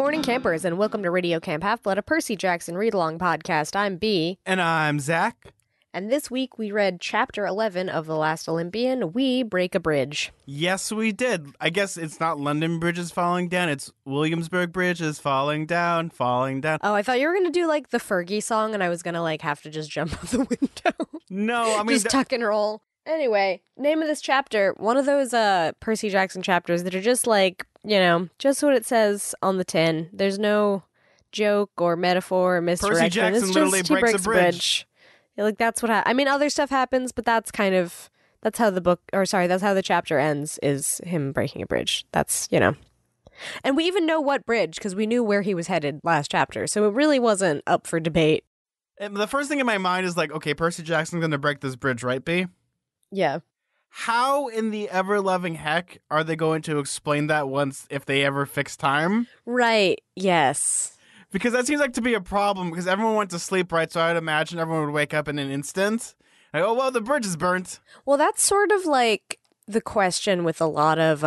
morning, campers, and welcome to Radio Camp Half-Blood, a Percy Jackson read-along podcast. I'm B. And I'm Zach. And this week we read Chapter 11 of The Last Olympian, We Break a Bridge. Yes, we did. I guess it's not London Bridge is falling down, it's Williamsburg Bridge is falling down, falling down. Oh, I thought you were going to do, like, the Fergie song, and I was going to, like, have to just jump out the window. No, I mean... just tuck and roll. Anyway, name of this chapter, one of those Percy Jackson chapters that are just like, you know, just what it says on the tin. There's no joke or metaphor or misdirection. Percy Jackson it's literally just, breaks a bridge. Yeah, like, that's what I mean, other stuff happens, but that's kind of, that's how the chapter ends, is him breaking a bridge. That's, you know. And we even know what bridge, because we knew where he was headed last chapter, so it really wasn't up for debate. And the first thing in my mind is like, okay, Percy Jackson's going to break this bridge, right, B? Yeah. How in the ever-loving heck are they going to explain that once if they ever fix time? Right, yes. Because that seems like to be a problem, because everyone went to sleep, right? So I'd imagine everyone would wake up in an instant. Like, oh, well, the bridge is burnt. Well, that's sort of like the question with a lot of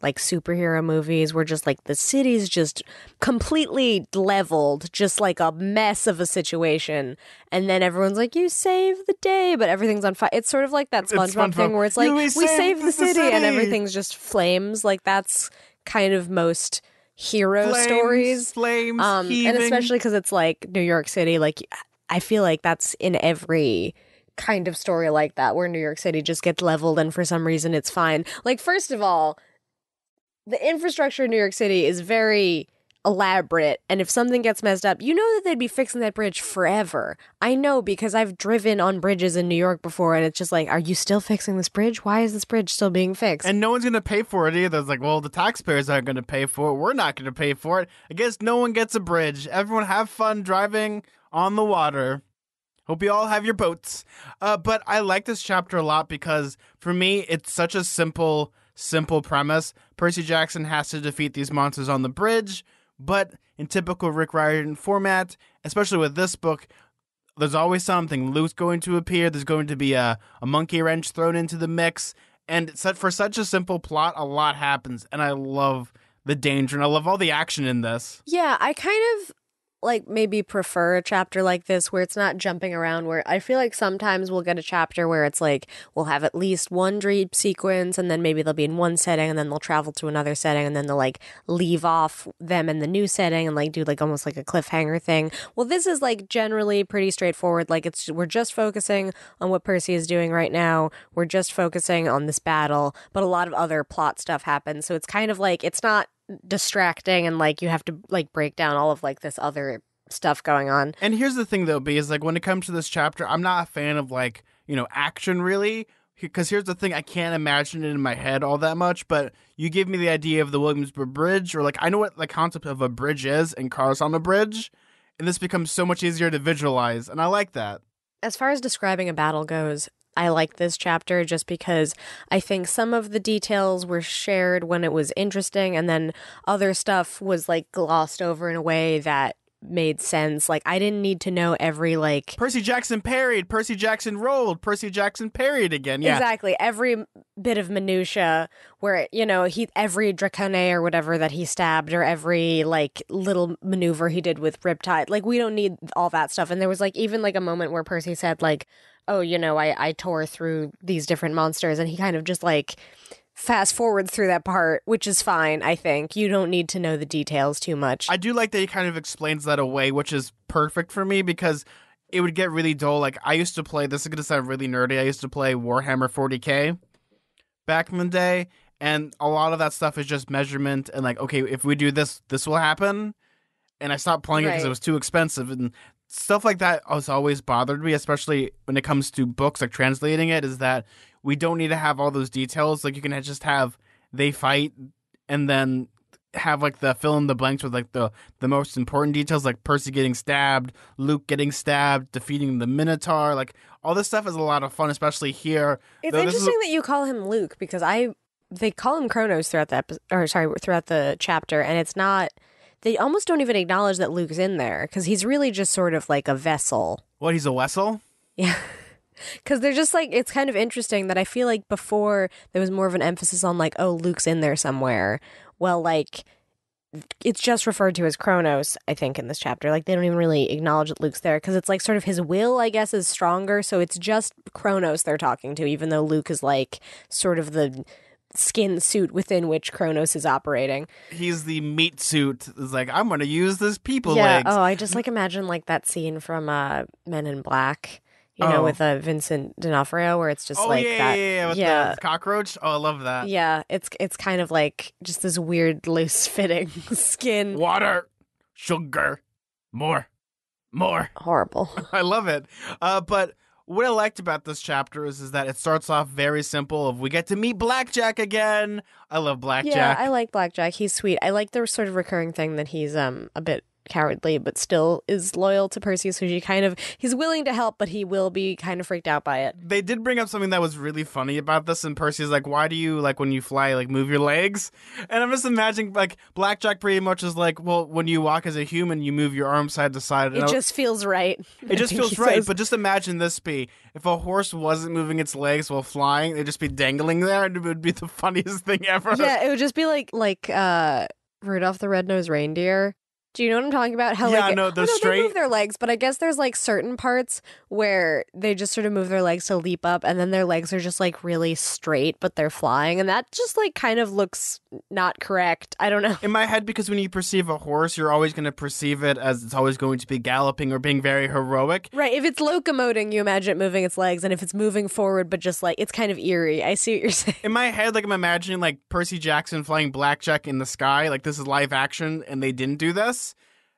like superhero movies where just like the city's just completely leveled, just like a mess of a situation, and then everyone's like, you saved the day, but everything's on fire. It's sort of like that SpongeBob thing where it's like, we saved the city and everything's just flames. Like, that's kind of most hero stories. Flames, and especially because it's like New York City, like I feel like that's in every kind of story like that, where New York City just gets leveled and for some reason it's fine. Like, first of all, the infrastructure in New York City is very elaborate, and if something gets messed up, you know that they'd be fixing that bridge forever. I know, because I've driven on bridges in New York before, and it's just like, are you still fixing this bridge? Why is this bridge still being fixed? And no one's going to pay for it either. It's like, well, the taxpayers aren't going to pay for it. We're not going to pay for it. I guess no one gets a bridge. Everyone have fun driving on the water. Hope you all have your boats. But I like this chapter a lot because, for me, it's such a simple premise. Percy Jackson has to defeat these monsters on the bridge, but in typical Rick Riordan format, especially with this book, there's always something. Luke's going to appear. There's going to be a monkey wrench thrown into the mix. And for such a simple plot, a lot happens. And I love the danger, and I love all the action in this. Yeah, I kind of like maybe prefer a chapter like this where it's not jumping around, where I feel like sometimes we'll get a chapter where it's like we'll have at least one dream sequence, and then maybe they'll be in one setting, and then they'll travel to another setting, and then they'll like leave off them in the new setting and like do like almost like a cliffhanger thing. Well, this is like generally pretty straightforward. Like, we're just focusing on what Percy is doing right now. We're just focusing on this battle, but a lot of other plot stuff happens. So it's kind of like, it's not distracting and like you have to like break down all of like this other stuff going on. And here's the thing though, B, is like when it comes to this chapter, I'm not a fan of like, you know, action really, because here's the thing, I can't imagine it in my head all that much, but you give me the idea of the Williamsburg Bridge, or like I know what the concept of a bridge is and cars on a bridge, and this becomes so much easier to visualize, and I like that. As far as describing a battle goes, I like this chapter just because I think some of the details were shared when it was interesting, and then other stuff was like glossed over in a way that made sense. Like, I didn't need to know every like Percy Jackson parried, Percy Jackson rolled, Percy Jackson parried again. Yeah, exactly. Every bit of minutia where, you know, every Dracone or whatever that he stabbed, or every like little maneuver he did with Riptide. Like, we don't need all that stuff. And there was like even like a moment where Percy said like, oh, you know, I tore through these different monsters, and he kind of just like fast forward through that part, which is fine. I think you don't need to know the details too much. I do like that he kind of explains that away, which is perfect for me, because it would get really dull. Like, I used to play, this is going to sound really nerdy, I used to play Warhammer 40K back in the day, and a lot of that stuff is just measurement and like, okay, if we do this, this will happen. And I stopped playing it because it was too expensive, and stuff like that has always bothered me, especially when it comes to books, like translating it, is that we don't need to have all those details. Like, you can just have they fight and then have like the fill in the blanks with like the most important details, like Percy getting stabbed, Luke getting stabbed, defeating the Minotaur. Like, all this stuff is a lot of fun, especially here. It's interesting that you call him Luke, because they call him Kronos throughout the chapter, and it's not. They almost don't even acknowledge that Luke's in there, because he's really just sort of like a vessel. What, he's a vessel? Yeah. Because they're just like, it's kind of interesting that I feel like before there was more of an emphasis on like, oh, Luke's in there somewhere. Well, like, it's just referred to as Kronos, I think, in this chapter. Like, they don't even really acknowledge that Luke's there because it's like sort of his will, I guess, is stronger. So it's just Kronos they're talking to, even though Luke is like sort of the skin suit within which Kronos is operating. He's the meat suit. It's like, I'm going to use this people Yeah. legs. Oh, I just like imagine like that scene from Men in Black, with Vincent D'Onofrio, where it's just like that. With the cockroach. Oh, I love that. Yeah, it's kind of like just this weird loose fitting skin. Water, sugar, more. Horrible. I love it. But what I liked about this chapter is that it starts off very simple. Of we get to meet Blackjack again. I love Blackjack. Yeah, I like Blackjack. He's sweet. I like the sort of recurring thing that he's a bit cowardly, but still is loyal to Percy. So he's willing to help, but he will be kind of freaked out by it. They did bring up something that was really funny about this, and Percy's like, "Why do you like when you fly, like move your legs?" And I'm just imagining like Blackjack pretty much is like, "Well, when you walk as a human, you move your arms side to side." It just feels right. It just feels right. But just imagine this be if a horse wasn't moving its legs while flying, they'd just be dangling there, and it would be the funniest thing ever. Yeah, it would just be like Rudolph the Red-Nosed Reindeer. Do you know what I'm talking about? How they move their legs, but I guess there's like certain parts where they just sort of move their legs to leap up, and then their legs are just like really straight, but they're flying, and that just like kind of looks not correct. I don't know. In my head, because when you perceive a horse, you're always going to perceive it as it's always going to be galloping or being very heroic. Right. If it's locomoting, you imagine it moving its legs, and if it's moving forward, but just like it's kind of eerie. I see what you're saying. In my head, like I'm imagining like Percy Jackson flying Blackjack in the sky, like this is live action, and they didn't do this.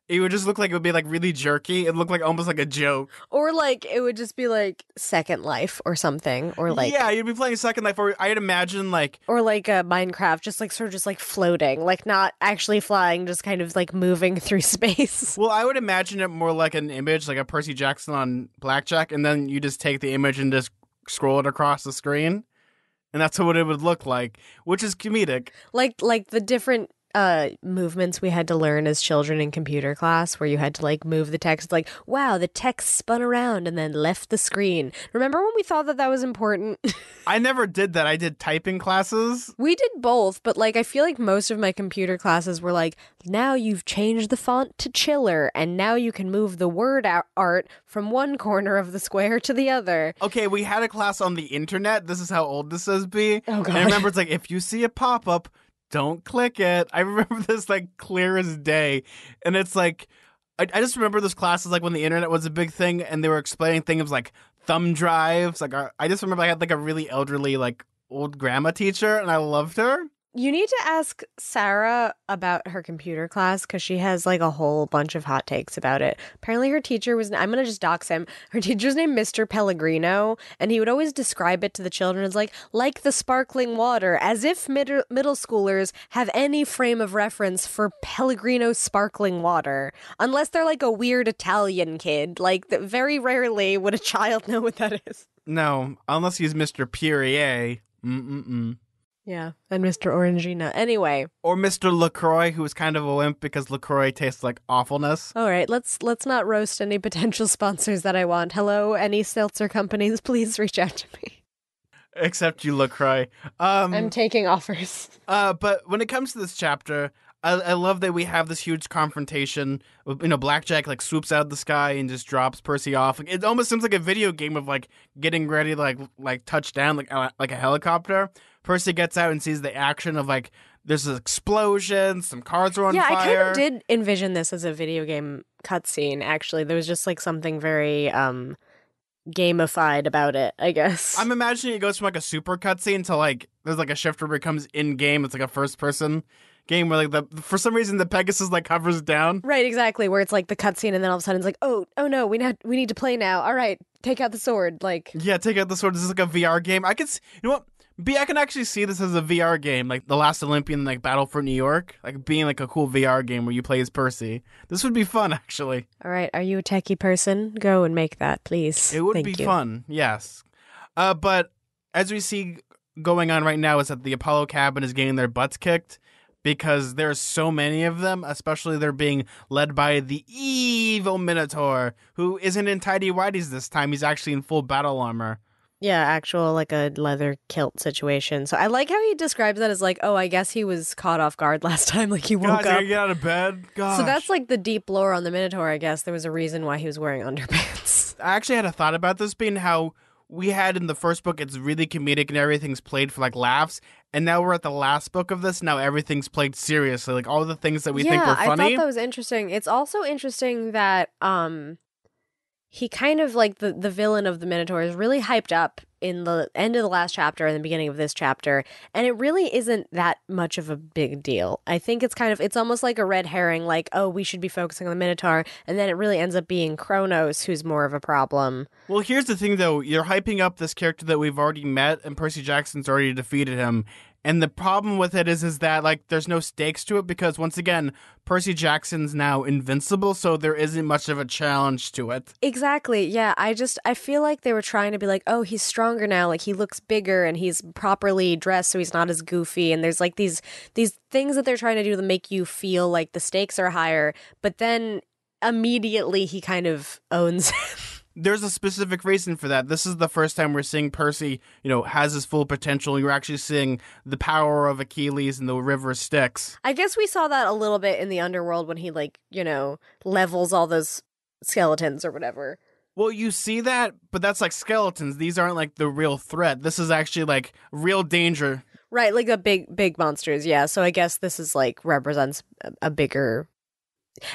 It would just look like it would be like really jerky. It looked like almost like a joke. Or like it would just be like Second Life or something. Or like you'd be playing Second Life, or I'd imagine like or like a Minecraft, just like sort of just like floating, like not actually flying, just kind of like moving through space. Well, I would imagine it more like an image, like a Percy Jackson on Blackjack, and then you just take the image and just scroll it across the screen, and that's what it would look like, which is comedic. Like the different movements we had to learn as children in computer class, where you had to like move the text, like, wow, the text spun around and then left the screen. Remember when we thought that was important? I never did that. I did typing classes. We did both, but like I feel like most of my computer classes were like, now you've changed the font to chiller, and now you can move the word art from one corner of the square to the other. Okay, we had a class on the internet. This is how old this is, B. Oh, God. And I remember it's like, if you see a pop-up, don't click it. I remember this like clear as day. And it's like, I just remember those classes like when the internet was a big thing and they were explaining things like thumb drives. Like I just remember I had like a really elderly like old grandma teacher, and I loved her. You need to ask Sarah about her computer class, because she has like a whole bunch of hot takes about it. Apparently her teacher was, I'm going to just dox him. Her teacher's named Mr. Pellegrino, and he would always describe it to the children as like the sparkling water, as if middle schoolers have any frame of reference for Pellegrino sparkling water. Unless they're like a weird Italian kid. Like, very rarely would a child know what that is. No, unless he's Mr. Purrier. Yeah, and Mr. Orangina. Anyway. Or Mr. LaCroix, who was kind of a wimp because LaCroix tastes like awfulness. All right, let's not roast any potential sponsors that I want. Hello, any seltzer companies, please reach out to me. Except you, LaCroix. I'm taking offers. But when it comes to this chapter, I love that we have this huge confrontation. Blackjack like swoops out of the sky and just drops Percy off. Like, it almost seems like a video game of like getting ready to like touch down like a helicopter. Percy gets out and sees the action of like there's an explosion, some cars are on fire. Yeah, I kind of did envision this as a video game cutscene. Actually, there was just like something very gamified about it, I guess. I'm imagining it goes from like a super cutscene to like there's like a shift where it becomes in game. It's like a first person game where like for some reason the Pegasus like hovers down. Right, exactly. Where it's like the cutscene and then all of a sudden it's like, oh no, we need to play now. All right, take out the sword. Like, yeah, take out the sword. This is like a VR game. I can actually see this as a VR game, like The Last Olympian, like Battle for New York, like being like a cool VR game where you play as Percy. This would be fun, actually. All right, are you a techie person? Go and make that, please. It would be fun, yes. But as we see going on right now is that the Apollo cabin is getting their butts kicked because there's so many of them, especially they're being led by the evil Minotaur, who isn't in tidy whities this time. He's actually in full battle armor. Yeah, actual like a leather kilt situation. So I like how he describes that as like, oh, I guess he was caught off guard last time. Like he woke Guys, I up. gotta get out of bed. So that's Gosh. like the deep lore on the Minotaur, I guess. There was a reason why he was wearing underpants. I actually had a thought about this being how we had in the first book, it's really comedic and everything's played for like laughs. And now we're at the last book of this. Now everything's played seriously. Like all the things that we think were Yeah, I thought funny. that was interesting. It's also interesting that he kind of like the villain of the Minotaur is really hyped up in the end of the last chapter and the beginning of this chapter, and it really isn't that much of a big deal. I think it's almost like a red herring, like, oh, we should be focusing on the Minotaur, and then it really ends up being Kronos who's more of a problem. Well, here's the thing, though. You're hyping up this character that we've already met, and Percy Jackson's already defeated him. And the problem with it is that, like, there's no stakes to it because, once again, Percy Jackson's now invincible, so there isn't much of a challenge to it. Exactly. Yeah, I feel like they were trying to be like, oh, he's stronger now, like he looks bigger and he's properly dressed so he's not as goofy, and there's like these things that they're trying to do to make you feel like the stakes are higher, but then immediately he kind of owns There's a specific reason for that. This is the first time we're seeing Percy, has his full potential. You're actually seeing the power of Achilles and the river Styx. I guess we saw that a little bit in the underworld when he like, levels all those skeletons or whatever. Well, you see that, but that's like skeletons. These aren't like the real threat. This is actually like real danger. Right, like the big monsters, yeah. So I guess this is like represents a bigger.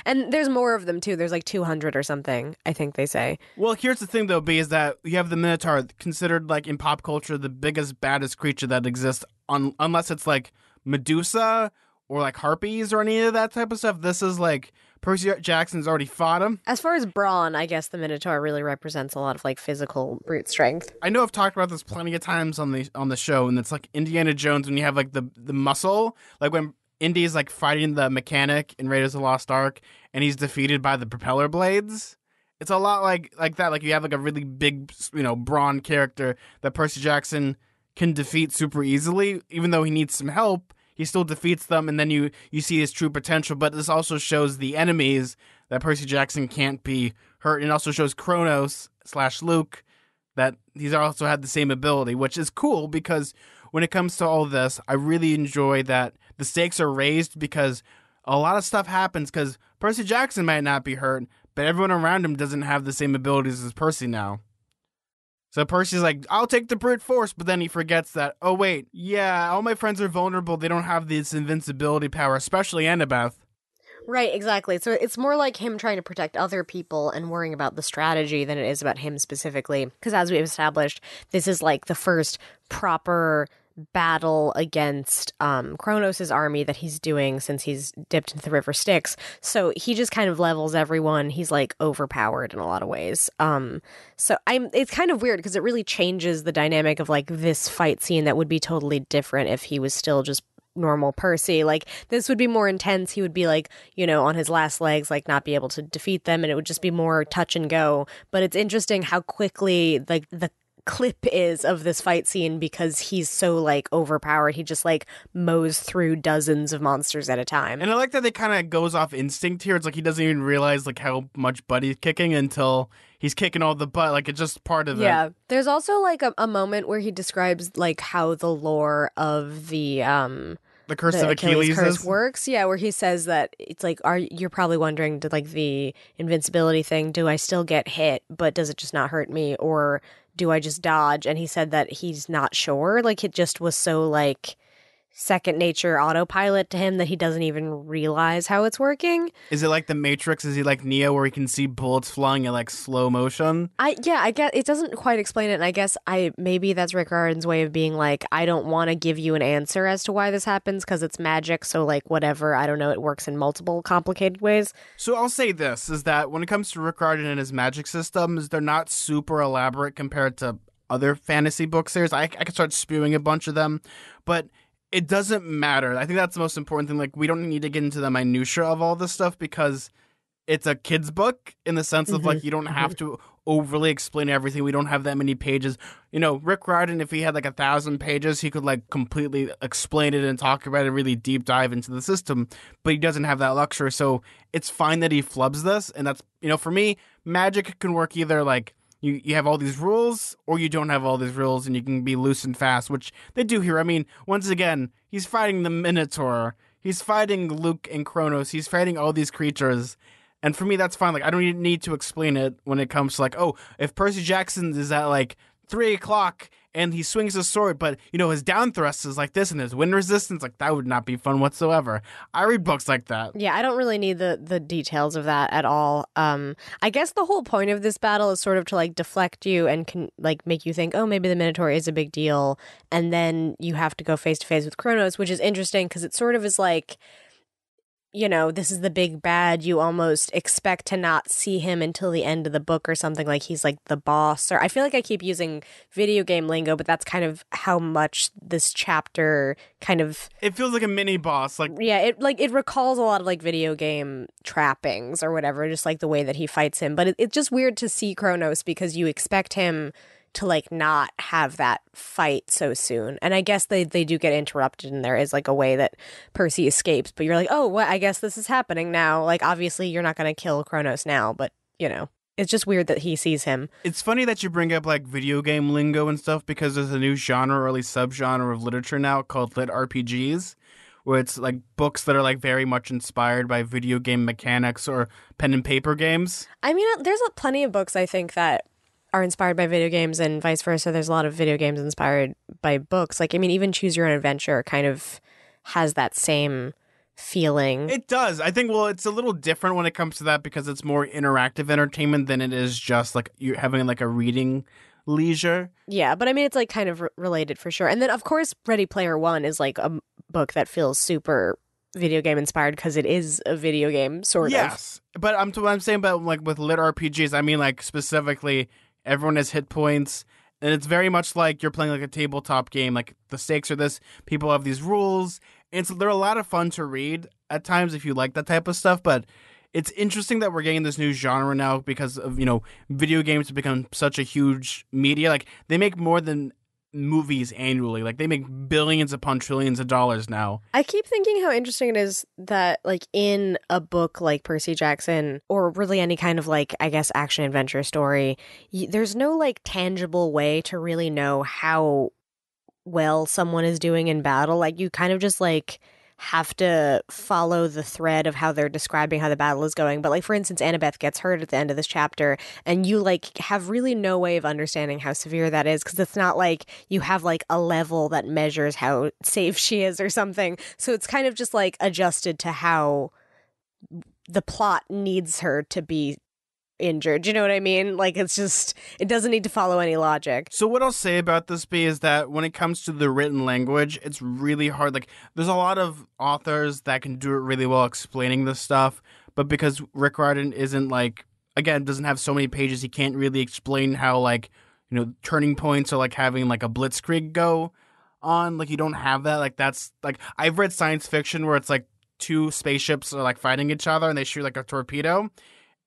And there's more of them too. There's like 200 or something, I think they say. Well, here's the thing though, B, is that you have the Minotaur, considered like in pop culture the biggest, baddest creature that exists, unless it's like Medusa or like harpies or any of that type of stuff. This is like Percy Jackson's already fought him. As far as brawn, I guess the Minotaur really represents a lot of like physical brute strength. I know I've talked about this plenty of times on the show, and it's like Indiana Jones when you have like the muscle, like when Indy's like fighting the mechanic in Raiders of the Lost Ark, and he's defeated by the propeller blades. It's a lot like that. Like you have like a really big, brawn character that Percy Jackson can defeat super easily, even though he needs some help. He still defeats them, and then you see his true potential. But this also shows the enemies that Percy Jackson can't be hurt. It also shows Kronos / Luke that he's also had the same ability, which is cool because when it comes to all this, I really enjoy that the stakes are raised because a lot of stuff happens because Percy Jackson might not be hurt, but everyone around him doesn't have the same abilities as Percy now. So Percy's like, I'll take the brute force, but then he forgets that, oh wait, yeah, all my friends are vulnerable, they don't have this invincibility power, especially Annabeth. Right, exactly. So it's more like him trying to protect other people and worrying about the strategy than it is about him specifically. Because as we've established, this is like the first proper battle against Kronos' army that he's doing since he's dipped into the river Styx. So he just kind of levels everyone. He's like overpowered in a lot of ways. It's kind of weird because it really changes the dynamic of like this fight scene that would be totally different if he was still just normal Percy. Like this would be more intense. He would be like, on his last legs, like not be able to defeat them, and it would just be more touch and go. But it's interesting how quickly like the clip is of this fight scene because he's so like overpowered. He just like mows through dozens of monsters at a time. And I like that they kind of goes off instinct here. It's like he doesn't even realize like how much butt he's kicking until he's kicking all the butt. Like it's just part of it. Yeah. There's also like a moment where he describes like how the lore of the Curse of Achilles curse works. Yeah, where he says that it's like, you're probably wondering, did like the invincibility thing, do I still get hit, but does it just not hurt me, or do I just dodge? And he said that he's not sure. Like it just was so like second nature autopilot to him that he doesn't even realize how it's working. Is it like the Matrix? Is he like Neo where he can see bullets flying in like slow motion? I guess it doesn't quite explain it, and I guess maybe that's Rick Riordan's way of being like, I don't want to give you an answer as to why this happens because it's magic, so like whatever, I don't know, it works in multiple complicated ways. So I'll say this, is that when it comes to Rick Riordan and his magic systems, they're not super elaborate compared to other fantasy book series. I could start spewing a bunch of them, but it doesn't matter. I think that's the most important thing. Like, we don't need to get into the minutia of all this stuff because it's a kid's book in the sense of, like, you don't have to overly explain everything. We don't have that many pages. Rick Riordan, if he had, like, 1,000 pages, he could, like, completely explain it and talk about it, really deep dive into the system. But he doesn't have that luxury. So it's fine that he flubs this. And that's, for me, magic can work either, like, you have all these rules, or you don't have all these rules, and you can be loose and fast, which they do here. I mean, once again, he's fighting the Minotaur, he's fighting Luke and Kronos, he's fighting all these creatures. And for me, that's fine. Like, I don't even need to explain it when it comes to, like, oh, if Percy Jackson is at, like, 3 o'clock and he swings his sword, but, you know, his down thrust is like this and his wind resistance, like, that would not be fun whatsoever. I read books like that. Yeah, I don't really need the details of that at all. I guess the whole point of this battle is sort of to, like, deflect you and can, like, make you think, oh, maybe the Minotaur is a big deal. And then you have to go face to face with Kronos, which is interesting because it sort of is like, you know, this is the big bad. You almost expect to not see him until the end of the book or something, like he's like the boss. Or I feel like I keep using video game lingo, but that's kind of how much this chapter kind of, It feels like a mini boss. Like, yeah, it recalls a lot of like video game trappings or whatever, just like the way that he fights him. But it's just weird to see Kronos because you expect him to like not have that fight so soon. And I guess they do get interrupted and there is like a way that Percy escapes, but you're like, oh, well, I guess this is happening now. Like, obviously you're not going to kill Kronos now, but you know, it's just weird that he sees him. it's funny that you bring up like video game lingo and stuff because there's a new genre or at least subgenre of literature now called lit RPGs, where it's like books that are like very much inspired by video game mechanics or pen and paper games. I mean, there's plenty of books I think that are inspired by video games and vice versa. There's a lot of video games inspired by books. Like, I mean, even Choose Your Own Adventure kind of has that same feeling. It does. I think, well, it's a little different when it comes to that because it's more interactive entertainment than it is just like you having like a reading leisure. Yeah, but I mean, it's like kind of related for sure. And then, of course, Ready Player One is like a book that feels super video game inspired because it is a video game, sort of. Yes. But what I'm saying about like with lit RPGs, I mean like specifically everyone has hit points. And it's very much like you're playing like a tabletop game. Like the stakes are this, people have these rules. And so they're a lot of fun to read at times if you like that type of stuff. But it's interesting that we're getting this new genre now because of, you know, video games have become such a huge media. Like they make more than movies annually. Like they make billions upon trillions of dollars now. I keep thinking how interesting it is that like in a book like Percy Jackson or really any kind of like, I guess, action adventure story, there's no like tangible way to really know how well someone is doing in battle. Like you kind of just like have to follow the thread of how they're describing how the battle is going. But like, for instance, Annabeth gets hurt at the end of this chapter and you like have really no way of understanding how severe that is because it's not like you have like a level that measures how safe she is or something. So it's kind of just like adjusted to how the plot needs her to be injured. Do you know what I mean? Like it's just, it doesn't need to follow any logic. So what I'll say about this B is that when it comes to the written language, it's really hard. Like there's a lot of authors that can do it really well explaining this stuff, but because Rick Riordan isn't like, again, doesn't have so many pages, he can't really explain how like, you know, turning points or like having like a blitzkrieg go on. Like you don't have that. Like that's like, I've read science fiction where it's like two spaceships are like fighting each other and they shoot like a torpedo.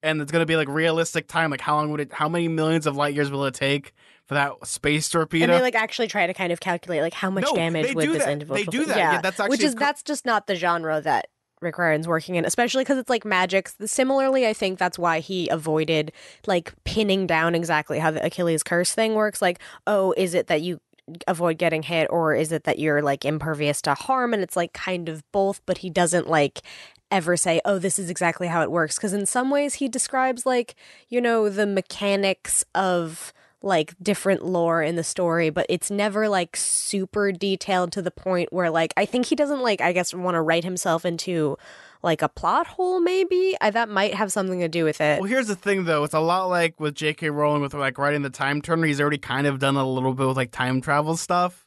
And it's going to be like realistic time. Like how many millions of light years will it take for that space torpedo? And they like actually try to kind of calculate like how much damage would this individual. They do that. Yeah, that's actually that's just not the genre that Rick Riordan's working in, especially because it's like magic. Similarly, I think that's why he avoided like pinning down exactly how the Achilles curse thing works. Like, oh, is it that you avoid getting hit or is it that you're like impervious to harm? And it's like kind of both, but he doesn't like ever say, oh, this is exactly how it works. Because in some ways he describes like, you know, the mechanics of like different lore in the story, but it's never like super detailed to the point where like, I think he doesn't like, I guess, want to write himself into like a plot hole maybe. That might have something to do with it. Well, here's the thing though. It's a lot like with J.K. Rowling with like writing the Time Turner. He's already kind of done a little bit with like time travel stuff.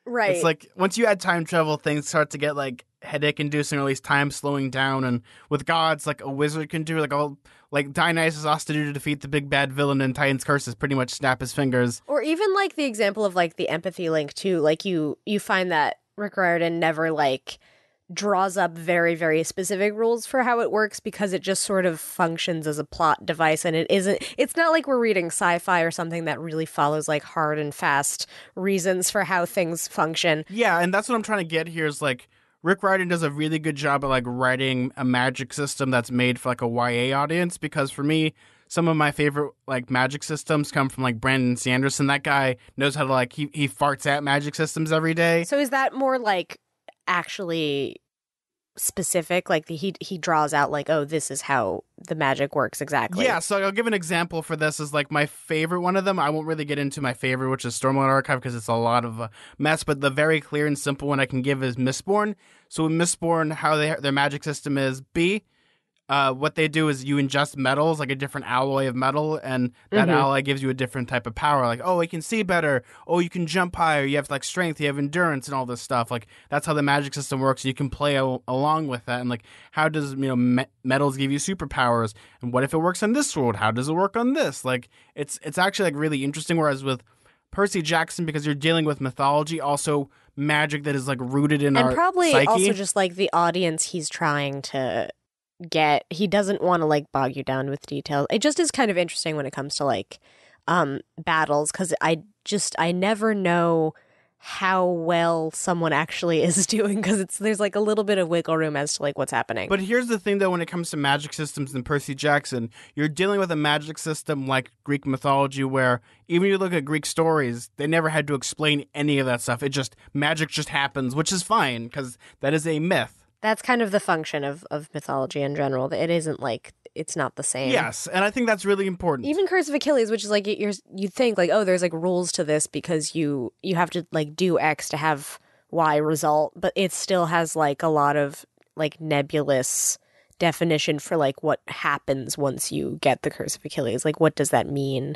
Right. It's like once you add time travel, things start to get like headache inducing, or at least time slowing down. And with gods, like a wizard can do, like all like Dionysus has to do to defeat the big bad villain in Titan's Curse is pretty much snap his fingers. Or even like the example of like the empathy link too. Like you find that Rick Riordan never like draws up very, very specific rules for how it works because it just sort of functions as a plot device, and it's not like we're reading sci-fi or something that really follows like hard and fast reasons for how things function. Yeah, and that's what I'm trying to get here is like Rick Riordan does a really good job at like writing a magic system that's made for like a YA audience, because for me, some of my favorite like magic systems come from like Brandon Sanderson. That guy knows how to like he farts at magic systems every day. So is that more like actually specific? Like he draws out like, oh, this is how the magic works exactly. Yeah, so I'll give an example for this is like my favorite one of them. I won't really get into my favorite, which is Stormlight Archive, because it's a lot of mess, but the very clear and simple one I can give is Mistborn. So in Mistborn, how their magic system is B. What they do is you ingest metals, like a different alloy of metal, and that alloy gives you a different type of power. Like, oh, you can see better. Oh, you can jump higher. You have like strength. You have endurance and all this stuff. Like that's how the magic system works. You can play along with that. And like, how does metals give you superpowers? And what if it works on this world? How does it work on this? Like, it's actually like really interesting. Whereas with Percy Jackson, because you're dealing with mythology, also magic that is like rooted in our and probably psyche. Also just like the audience he's trying to get, he doesn't want to like bog you down with details. It just is kind of interesting when it comes to like battles, because I never know how well someone actually is doing, because there's like a little bit of wiggle room as to like what's happening. But here's the thing though, when it comes to magic systems in Percy Jackson, you're dealing with a magic system like Greek mythology, where even if you look at Greek stories, they never had to explain any of that stuff. Magic just happens, which is fine because that is a myth. That's kind of the function of mythology in general. It isn't like, it's not the same. Yes, and I think that's really important. Even Curse of Achilles, which is like, you think like, oh, there's like rules to this because you have to like do X to have Y result, but it still has like a lot of like nebulous definition for like what happens once you get the Curse of Achilles. Like, what does that mean?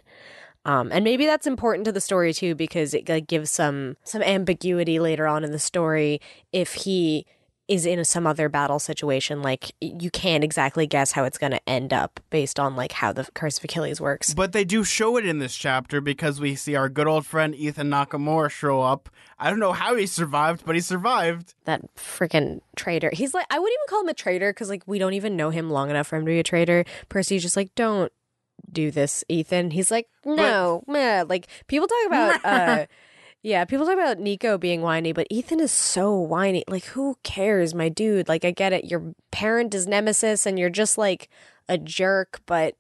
And maybe that's important to the story too, because it like gives some ambiguity later on in the story if he is in some other battle situation. Like, you can't exactly guess how it's going to end up based on like how the Curse of Achilles works. But they do show it in this chapter, because we see our good old friend Ethan Nakamura show up. I don't know how he survived, but he survived. That freaking traitor. He's like, I wouldn't even call him a traitor, because like we don't even know him long enough for him to be a traitor. Percy's just like, don't do this, Ethan. He's like, no, meh. Like, people talk about yeah, people talk about Nico being whiny, but Ethan is so whiny. Like, who cares, my dude? Like, I get it. Your parent is Nemesis and you're just like a jerk, but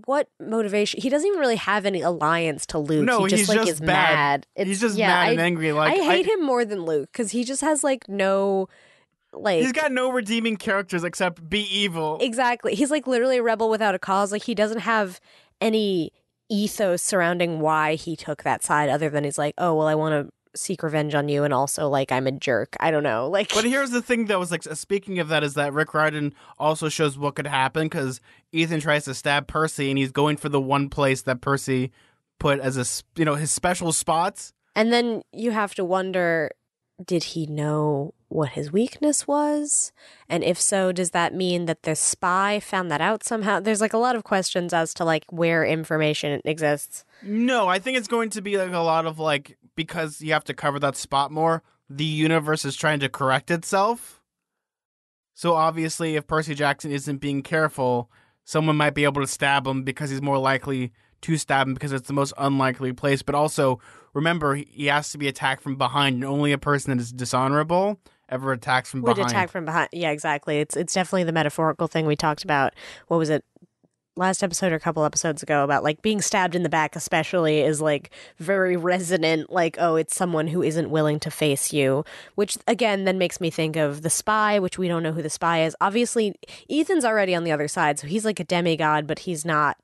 what motivation? He doesn't even really have any alliance to Luke. No, he just he's like just is bad. mad. He's just mad and angry. Like, I hate him more than Luke, because he just has like no, like, he's got no redeeming characters except be evil. Exactly. He's like literally a rebel without a cause. Like, he doesn't have any ethos surrounding why he took that side, other than he's like, oh, well, I want to seek revenge on you, and also like I'm a jerk. I don't know. Like, but here's the thing that was like, speaking of that, is that Rick Riordan also shows what could happen, because Ethan tries to stab Percy and he's going for the one place that Percy put as his special spots. And then you have to wonder, did he know what his weakness was? And if so, does that mean that the spy found that out somehow? There's like a lot of questions as to like where information exists. No, I think it's going to be like a lot of like, because you have to cover that spot more, the universe is trying to correct itself. So obviously, if Percy Jackson isn't being careful, someone might be able to stab him, because he's more likely to stab him because it's the most unlikely place. But also, remember, he has to be attacked from behind, and only a person that is dishonorable ever attacks from behind. Would attack from behind. Yeah, exactly. It's definitely the metaphorical thing we talked about. What was it? Last episode or a couple episodes ago, about like being stabbed in the back especially is like very resonant, like, oh, it's someone who isn't willing to face you, which again then makes me think of the spy, which we don't know who the spy is. Obviously Ethan's already on the other side, so he's like a demigod, but he's not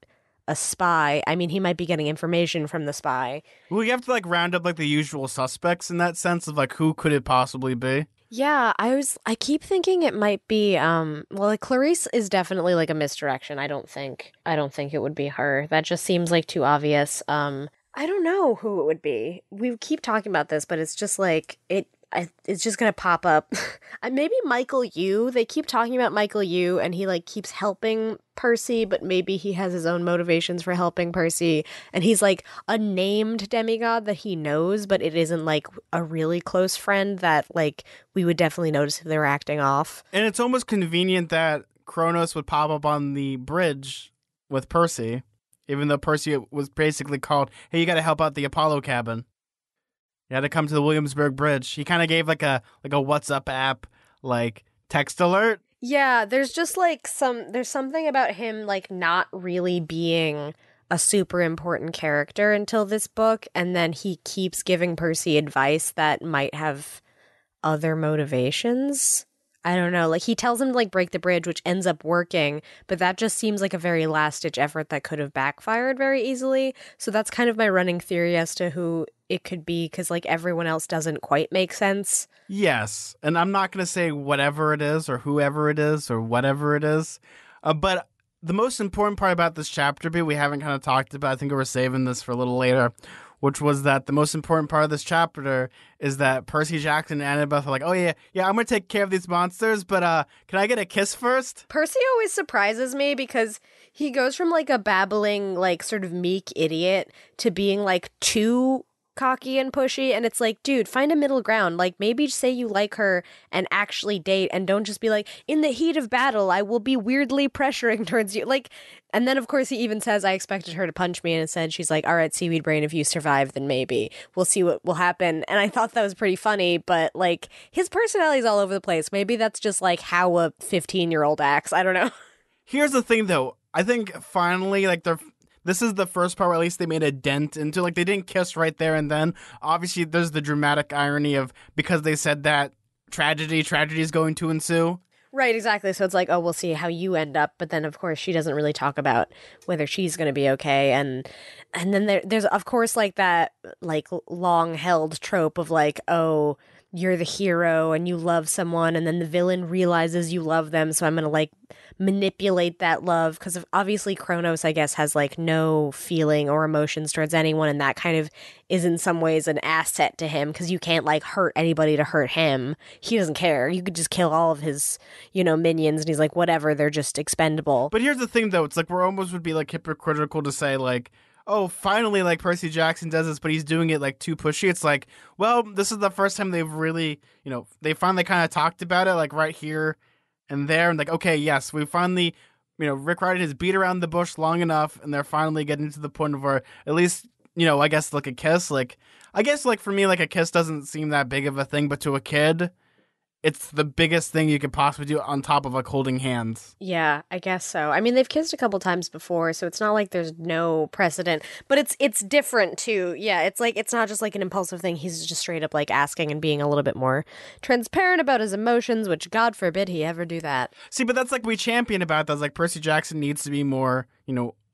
a spy. I mean, he might be getting information from the spy. Well, you have to like round up like the usual suspects in that sense of like, who could it possibly be? Yeah, I keep thinking it might be well, like Clarice is definitely like a misdirection. I don't think it would be her. That just seems like too obvious. I don't know who it would be. We keep talking about this, but it's just like it's just gonna pop up. Maybe Michael Yu. They keep talking about Michael Yu, and he like keeps helping Percy, but maybe he has his own motivations for helping Percy, and he's like a named demigod that he knows, but it isn't like a really close friend that like we would definitely notice if they were acting off. And it's almost convenient that Kronos would pop up on the bridge with Percy, even though Percy was basically called, hey, you got to help out the Apollo cabin. You had to come to the Williamsburg Bridge. He kind of gave like a WhatsApp app, like text alert. Yeah, there's just like there's something about him like not really being a super important character until this book, and then he keeps giving Percy advice that might have other motivations. I don't know. Like he tells him to like break the bridge, which ends up working, but that just seems like a very last ditch effort that could have backfired very easily. So that's kind of my running theory as to who it could be, because like everyone else doesn't quite make sense. Yes, and I'm not going to say whatever it is or whoever it is or whatever it is, but the most important part about this chapter, B, we haven't kind of talked about, I think we're saving this for a little later, which was that the most important part of this chapter is that Percy Jackson and Annabeth are like, oh yeah, I'm going to take care of these monsters, but can I get a kiss first? Percy always surprises me because he goes from like a babbling, like sort of meek idiot to being like too cocky and pushy. And it's like, dude, find a middle ground. Like maybe say you like her and actually date, and don't just be like, in the heat of battle, I will be weirdly pressuring towards you. Like, and then of course he even says, I expected her to punch me. And instead she's like, all right, seaweed brain, if you survive, then maybe we'll see what will happen. And I thought that was pretty funny, but like his personality's all over the place. Maybe that's just like how a 15-year-old acts. I don't know. Here's the thing, though. I think finally, like, this is the first part where at least they made a dent into, like, they didn't kiss right there and then. Obviously, there's the dramatic irony of, because they said that tragedy is going to ensue. Right, exactly. So it's like, oh, we'll see how you end up, but then of course she doesn't really talk about whether she's going to be okay, and then there's of course like that like long held trope of like, oh, you're the hero and you love someone, and then the villain realizes you love them, so I'm going to like manipulate that love, because obviously Kronos, I guess, has like no feeling or emotions towards anyone, and that kind of is in some ways an asset to him, because you can't like hurt anybody to hurt him. He doesn't care. You could just kill all of his, minions, and he's like, whatever, they're just expendable. But here's the thing, though. It's like we're almost would be like hypocritical to say like, oh, finally, like Percy Jackson does this, but he's doing it like too pushy. It's like, well, this is the first time they've really, they finally kind of talked about it, like right here and there, and like, okay, yes, we finally, Rick Riordan has beat around the bush long enough, and they're finally getting to the point of where at least, I guess like a kiss, like, I guess like for me, like a kiss doesn't seem that big of a thing, but to a kid, it's the biggest thing you could possibly do on top of like holding hands. Yeah, I guess so. I mean, they've kissed a couple times before, so it's not like there's no precedent, but it's different too. Yeah, it's like it's not just like an impulsive thing. He's just straight up like asking and being a little bit more transparent about his emotions, which God forbid he ever do that. See, but that's like we champion about that. Like Percy Jackson needs to be more,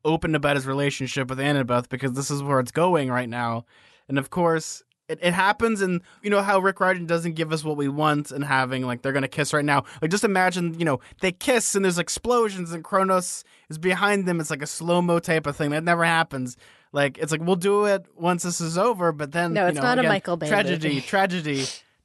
open about his relationship with Annabeth, because this is where it's going right now. And of course, it happens, and how Rick Riordan doesn't give us what we want, and having like they're gonna kiss right now. Like just imagine, they kiss and there's explosions and Kronos is behind them. It's like a slow-mo type of thing that never happens. Like it's like we'll do it once this is over, but then no, it's not again, a Michael Bay tragedy.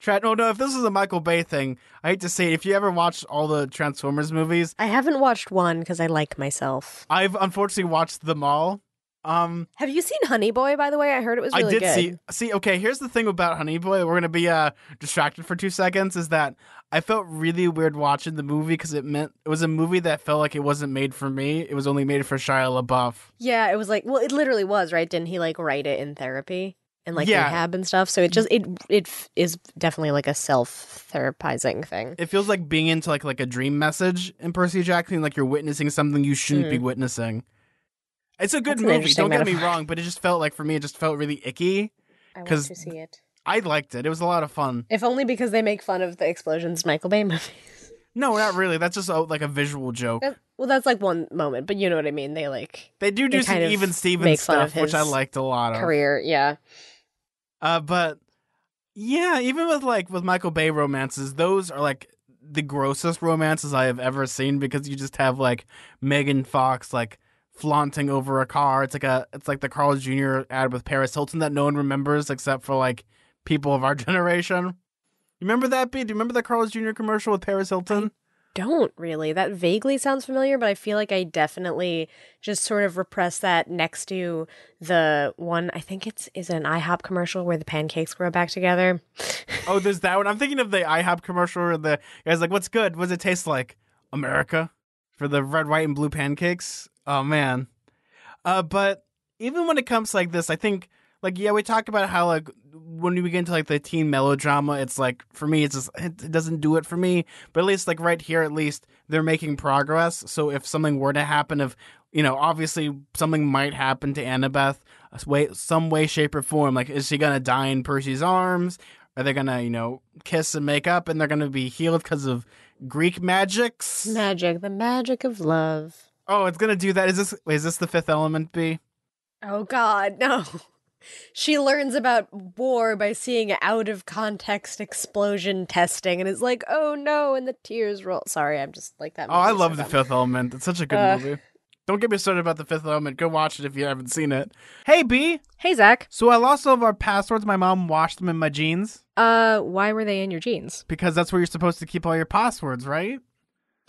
No, if this is a Michael Bay thing, I hate to say it. If you ever watched all the Transformers movies, I haven't watched one because I like myself. I've unfortunately watched them all. Have you seen Honey Boy, by the way? I heard it was really good. I did see. Okay, here's the thing about Honey Boy. We're gonna be distracted for 2 seconds. Is that I felt really weird watching the movie, because it was a movie that felt like it wasn't made for me. It was only made for Shia LaBeouf. Yeah, it was like, well, it literally was, right? Didn't he like write it in therapy and like rehab and stuff? So it is definitely like a self-therapizing thing. It feels like being into like a dream message in Percy Jackson, like you're witnessing something you shouldn't be witnessing. It's a good movie, don't get me wrong, but it just felt like, for me, it just felt really icky. I want to see it. I liked it. It was a lot of fun. If only because they make fun of the explosions in Michael Bay movies. No, not really. That's just like a visual joke. That's like one moment, but you know what I mean. They do some even Stevens stuff, which I liked a lot of. Career, yeah. But yeah, even with Michael Bay romances, those are like the grossest romances I have ever seen, because you just have like Megan Fox like flaunting over a car. It's like the Carl's Jr. ad with Paris Hilton that no one remembers except for like people of our generation. You remember that, B? Do you remember the Carl's Jr. commercial with Paris Hilton? Don't really. That vaguely sounds familiar, but I feel like I definitely just sort of repressed that next to the one, I think is an IHOP commercial where the pancakes grow back together. Oh, there's that one. I'm thinking of the IHOP commercial where the guy's like, what's good? What does it taste like? America? For the red, white, and blue pancakes. Oh, man. But even when it comes like this, I think Like, yeah, we talk about how, like, when we get into, like, the teen melodrama, it's like, for me, it's just, it doesn't do it for me. But at least, like, right here, at least, they're making progress. So if something were to happen, if, obviously something might happen to Annabeth, some way, shape, or form. Like, is she gonna die in Percy's arms? Are they gonna, kiss and make up and they're gonna be healed because of Greek magics? Magic, the magic of love. Oh, it's gonna do that. Is this the Fifth Element, B? Oh God, no. She learns about war by seeing out of context explosion testing and is like, oh no, and the tears roll. Sorry, I'm just like that Oh, movie I is so love The dumb. Fifth Element. It's such a good movie. Don't get me started about The Fifth Element. Go watch it if you haven't seen it. Hey, B. Hey, Zach. So I lost all of our passwords. My mom washed them in my jeans. Why were they in your jeans? Because that's where you're supposed to keep all your passwords, right?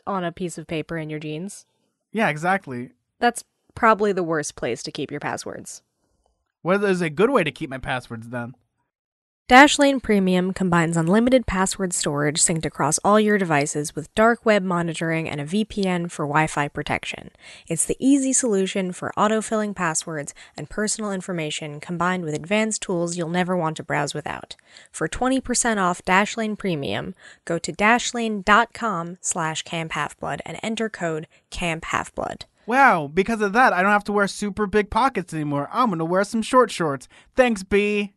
On a piece of paper in your jeans? Yeah, exactly. That's probably the worst place to keep your passwords. What is a good way to keep my passwords then? Dashlane Premium combines unlimited password storage synced across all your devices with dark web monitoring and a VPN for Wi-Fi protection. It's the easy solution for autofilling passwords and personal information combined with advanced tools you'll never want to browse without. For 20% off Dashlane Premium, go to dashlane.com/camphalfblood and enter code CAMPHalfBlood. Wow, because of that, I don't have to wear super big pockets anymore. I'm going to wear some short shorts. Thanks, B.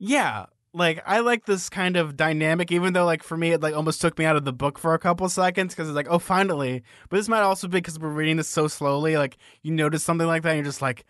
Yeah, like, I like this kind of dynamic, even though, like, for me, it, like, almost took me out of the book for a couple seconds, because it's like, oh, finally. But this might also be because we're reading this so slowly, like, you notice something like that, and you're just like,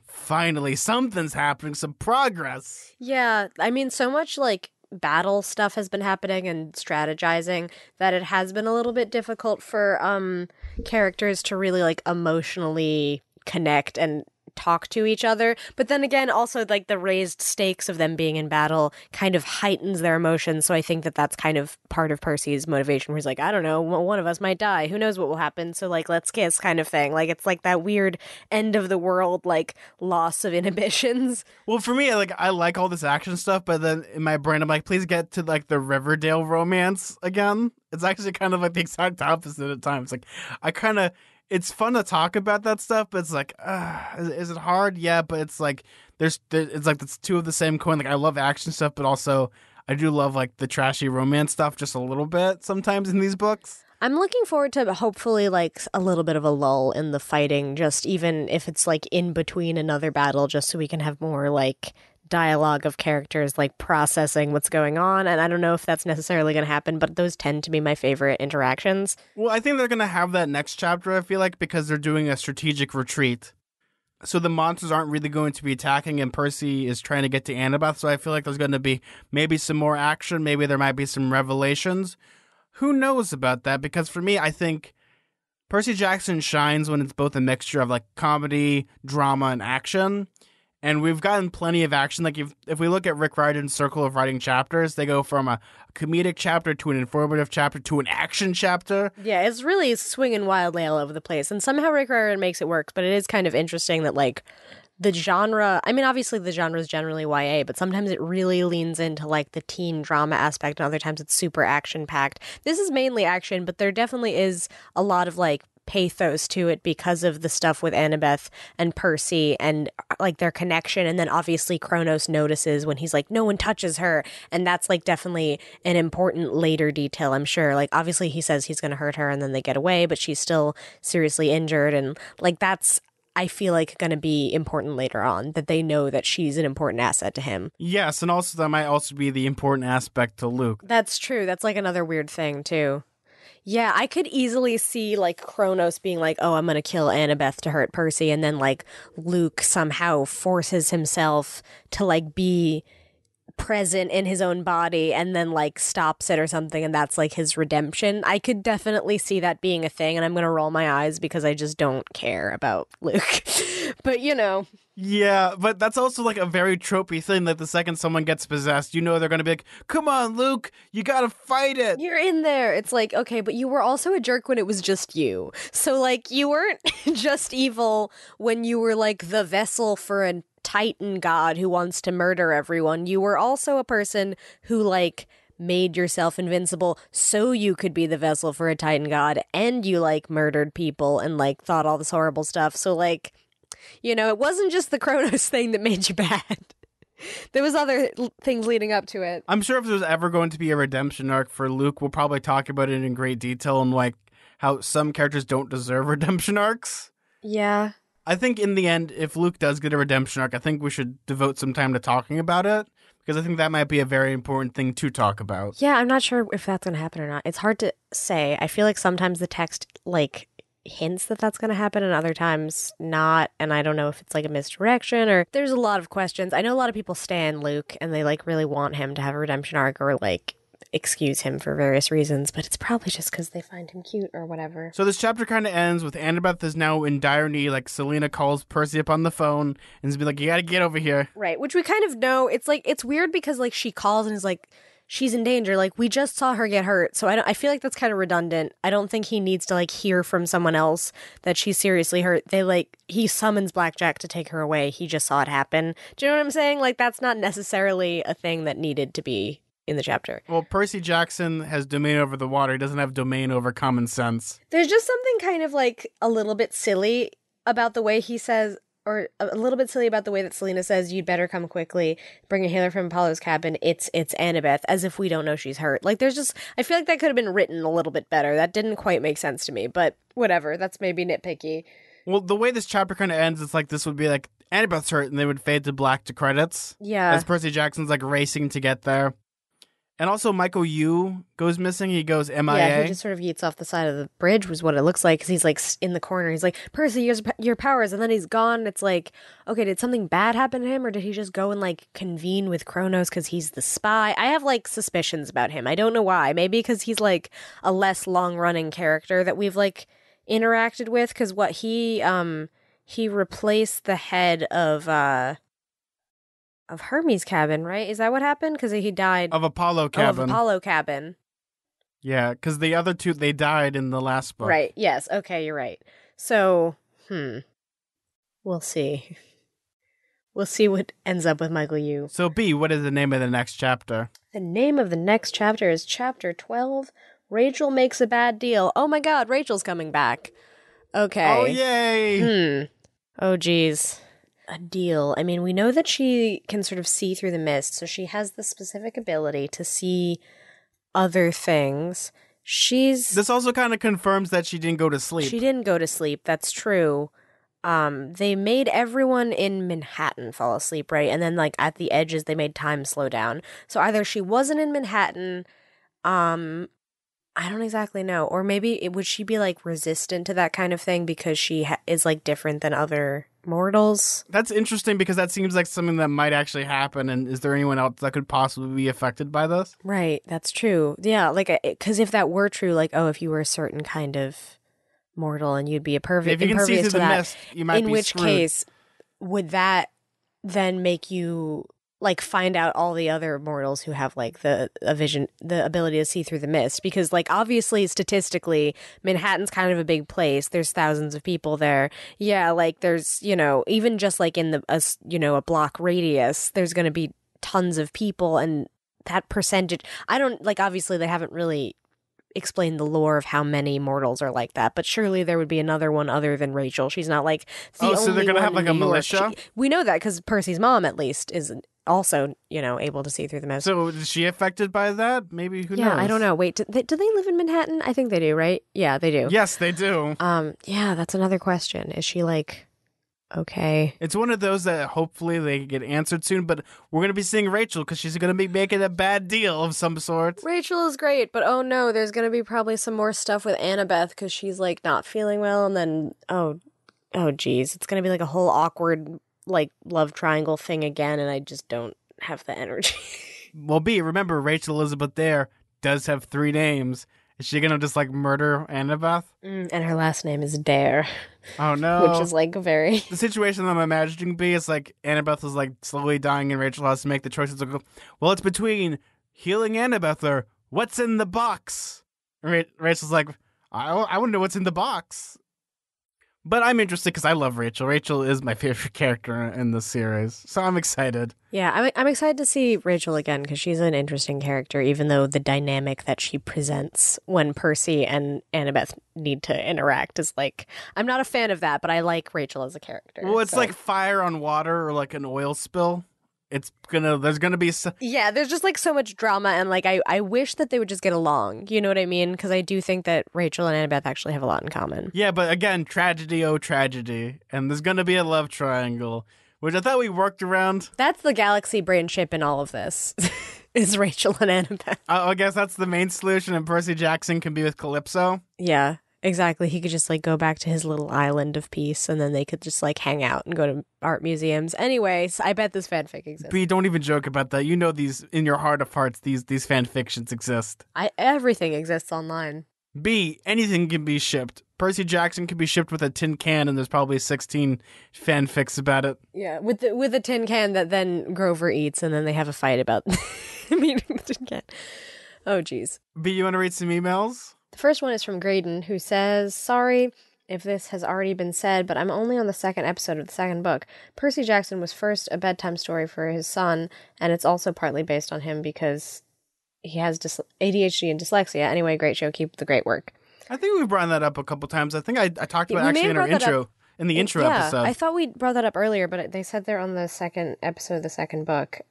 finally, something's happening, some progress. Yeah, I mean, so much, like, battle stuff has been happening and strategizing that it has been a little bit difficult for characters to really, like, emotionally connect and talk to each other. But then again, also, like, the raised stakes of them being in battle kind of heightens their emotions. So I think that that's kind of part of Percy's motivation, where he's like, I don't know, one of us might die. Who knows what will happen? So, like, let's kiss kind of thing. Like, it's like that weird end of the world, like, loss of inhibitions. Well, for me, like, I like all this action stuff, but then in my brain, I'm like, please get to, like, the Riverdale romance again. It's actually kind of like the exact opposite at times. Like, it's fun to talk about that stuff, but it's like, is it hard? Yeah, but it's like, it's like, it's two of the same coin. Like, I love action stuff, but also I do love, like, the trashy romance stuff just a little bit sometimes in these books. I'm looking forward to hopefully, like, a little bit of a lull in the fighting, just even if it's, like, in between another battle, just so we can have more, like, dialogue of characters, like, processing what's going on. And I don't know if that's necessarily going to happen, but those tend to be my favorite interactions. Well, I think they're going to have that next chapter, I feel like, because they're doing a strategic retreat. So the monsters aren't really going to be attacking, and Percy is trying to get to Annabeth, so I feel like there's going to be maybe some more action, maybe there might be some revelations. Who knows about that? Because for me, I think Percy Jackson shines when it's both a mixture of, like, comedy, drama, and action. And we've gotten plenty of action. Like, if we look at Rick Riordan's Circle of Writing chapters, they go from a comedic chapter to an informative chapter to an action chapter. Yeah, it's really swinging wildly all over the place. And somehow Rick Riordan makes it work, but it is kind of interesting that, like, the genre, I mean, obviously the genre is generally YA, but sometimes it really leans into, like, the teen drama aspect, and other times it's super action-packed. This is mainly action, but there definitely is a lot of, like, pathos to it because of the stuff with Annabeth and Percy and, like, their connection. And then obviously Kronos notices when he's like, no one touches her. And that's, like, definitely an important later detail, I'm sure. Like, obviously he says he's going to hurt her and then they get away, but she's still seriously injured. And, like, that's, I feel like, going to be important later on, that they know that she's an important asset to him. Yes, and also that might also be the important aspect to Luke. That's true. That's, like, another weird thing, too. Yeah, I could easily see, like, Kronos being like, oh, I'm going to kill Annabeth to hurt Percy, and then, like, Luke somehow forces himself to, like, be present in his own body and then, like, stops it or something, and that's, like, his redemption. I could definitely see that being a thing, and I'm going to roll my eyes because I just don't care about Luke. But, you know. Yeah, but that's also, like, a very tropey thing that the second someone gets possessed, you know they're going to be like, come on, Luke, you got to fight it. You're in there. It's like, okay, but you were also a jerk when it was just you. So, like, you weren't just evil when you were, like, the vessel for a Titan god who wants to murder everyone. You were also a person who, like, made yourself invincible so you could be the vessel for a Titan god, and you, like, murdered people and, like, thought all this horrible stuff. So, like, You know, it wasn't just the Kronos thing that made you bad. There was other things leading up to it. I'm sure if there's ever going to be a redemption arc for Luke, we'll probably talk about it in great detail and like how some characters don't deserve redemption arcs. Yeah. I think in the end, if Luke does get a redemption arc, I think we should devote some time to talking about it, because I think that might be a very important thing to talk about. Yeah, I'm not sure if that's going to happen or not. It's hard to say. I feel like sometimes the text, like, hints that that's going to happen and other times not. And I don't know if it's, like, a misdirection or there's a lot of questions. I know a lot of people stan Luke and they, like, really want him to have a redemption arc or, like, excuse him for various reasons, but it's probably just because they find him cute or whatever. So this chapter kind of ends with Annabeth is now in dire need. Like, Selena calls Percy up on the phone and is be like, you gotta get over here. Right, which we kind of know. It's like, it's weird because like she calls and is like, she's in danger. Like, we just saw her get hurt, so I feel like that's kind of redundant. I don't think he needs to like hear from someone else that she's seriously hurt. He summons Blackjack to take her away. He just saw it happen. Do you know what I'm saying? Like, that's not necessarily a thing that needed to be in the chapter. Well, Percy Jackson has domain over the water. He doesn't have domain over common sense. There's just something kind of like a little bit silly about the way he says, or a little bit silly about the way that Selena says, you'd better come quickly, bring a healer from Apollo's cabin, it's Annabeth, as if we don't know she's hurt. Like, there's just, I feel like that could have been written a little bit better. That didn't quite make sense to me, but whatever, that's maybe nitpicky. Well, the way this chapter kind of ends, it's like this would be like, Annabeth's hurt, and they would fade to black to credits. Yeah. As Percy Jackson's like racing to get there. And also, Michael Yu goes missing. He goes MIA. Yeah, he just sort of yeets off the side of the bridge was what it looks like, because he's like in the corner. He's like, Percy, your powers, and then he's gone. It's like, okay, did something bad happen to him, or did he just go and like convene with Kronos because he's the spy? I have like suspicions about him. I don't know why. Maybe because he's like a less long-running character that we've like interacted with, because what he replaced the head of Hermes' cabin, right? Is that what happened? Because he died of Apollo cabin. Of Apollo cabin. Yeah, because the other two, they died in the last book. Right. Yes. Okay. You're right. So, we'll see. We'll see what ends up with Michael Yu. So, B, what is the name of the next chapter? The name of the next chapter is Chapter 12. Rachel makes a bad deal. Oh my God, Rachel's coming back. Okay. Oh, yay! Oh, geez. A deal. I mean, we know that she can sort of see through the mist, so she has the specific ability to see other things. This also kind of confirms that she didn't go to sleep. She didn't go to sleep. That's true. They made everyone in Manhattan fall asleep, right? And then, like, at the edges, they made time slow down. So either she wasn't in Manhattan, I don't exactly know. Or maybe would she be, like, resistant to that kind of thing because she is, like, different than other mortals? That's interesting because that seems like something that might actually happen. And is there anyone else that could possibly be affected by this? Right. That's true. Yeah. Like, because if that were true, like, oh, if you were a certain kind of mortal and you'd be if you can see through the mist, you might be in which screwed. case, would that then make you like find out all the other mortals who have like the ability to see through the mist? Because like obviously statistically Manhattan's kind of a big place, there's thousands of people there. Yeah, like there's, you know, even just like in a block radius there's going to be tons of people, and that percentage, I don't, like, obviously they haven't really explained the lore of how many mortals are like that, but surely there would be another one other than Rachel. She's not like the only so they're gonna one have like in a New York. militia? We know that because Percy's mom at least is also, you know, able to see through the mist. So is she affected by that? Maybe, who knows? Yeah, I don't know. Wait, do they live in Manhattan? I think they do, right? Yeah, they do. Yes, they do. Yeah, that's another question. Is she like okay? It's one of those that hopefully they get answered soon, but we're going to be seeing Rachel because she's going to be making a bad deal of some sort. Rachel is great, but oh no, there's going to be probably some more stuff with Annabeth because she's like not feeling well, and then oh geez, it's going to be like a whole awkward like love triangle thing again, and I just don't have the energy. Well, B, remember Rachel Elizabeth Dare does have 3 names. Is she going to just like murder Annabeth? And her last name is Dare. Oh no. Which is like very... The situation I'm imagining B is like Annabeth is like slowly dying and Rachel has to make the choices. Like, well, it's between healing Annabeth or what's in the box. Rachel's like, I want to know what's in the box. But I'm interested because I love Rachel. Rachel is my favorite character in the series, so I'm excited. Yeah, I'm excited to see Rachel again because she's an interesting character, even though the dynamic that she presents when Percy and Annabeth need to interact is like, I'm not a fan of that, but I like Rachel as a character. Well, it's so. like fire on water or like an oil spill. There's gonna be Yeah, there's just like so much drama, and like I wish that they would just get along. You know what I mean? Because I do think that Rachel and Annabeth actually have a lot in common. Yeah, but again, tragedy, oh tragedy. And there's gonna be a love triangle, which I thought we worked around. That's the galaxy brain chip in all of this, is Rachel and Annabeth. I guess that's the main solution, and Percy Jackson can be with Calypso. Yeah, exactly. He could just like go back to his little island of peace, and then they could just like hang out and go to art museums. Anyways, I bet this fanfic exists. B, don't even joke about that. You know these in your heart of hearts. These fan fictions exist. Everything exists online. B, anything can be shipped. Percy Jackson can be shipped with a tin can, and there's probably 16 fanfics about it. Yeah, with the tin can that then Grover eats, and then they have a fight about eating the tin can. Oh, geez. B, you want to read some emails? The first one is from Graydon, who says, sorry if this has already been said, but I'm only on the second episode of the second book. Percy Jackson was first a bedtime story for his son, and it's also partly based on him because he has ADHD and dyslexia. Anyway, great show. Keep the great work. I think we've brought that up a couple times. I think I talked about it actually in our intro. In the intro episode. I thought we brought that up earlier, but they said they're on the second episode of the second book.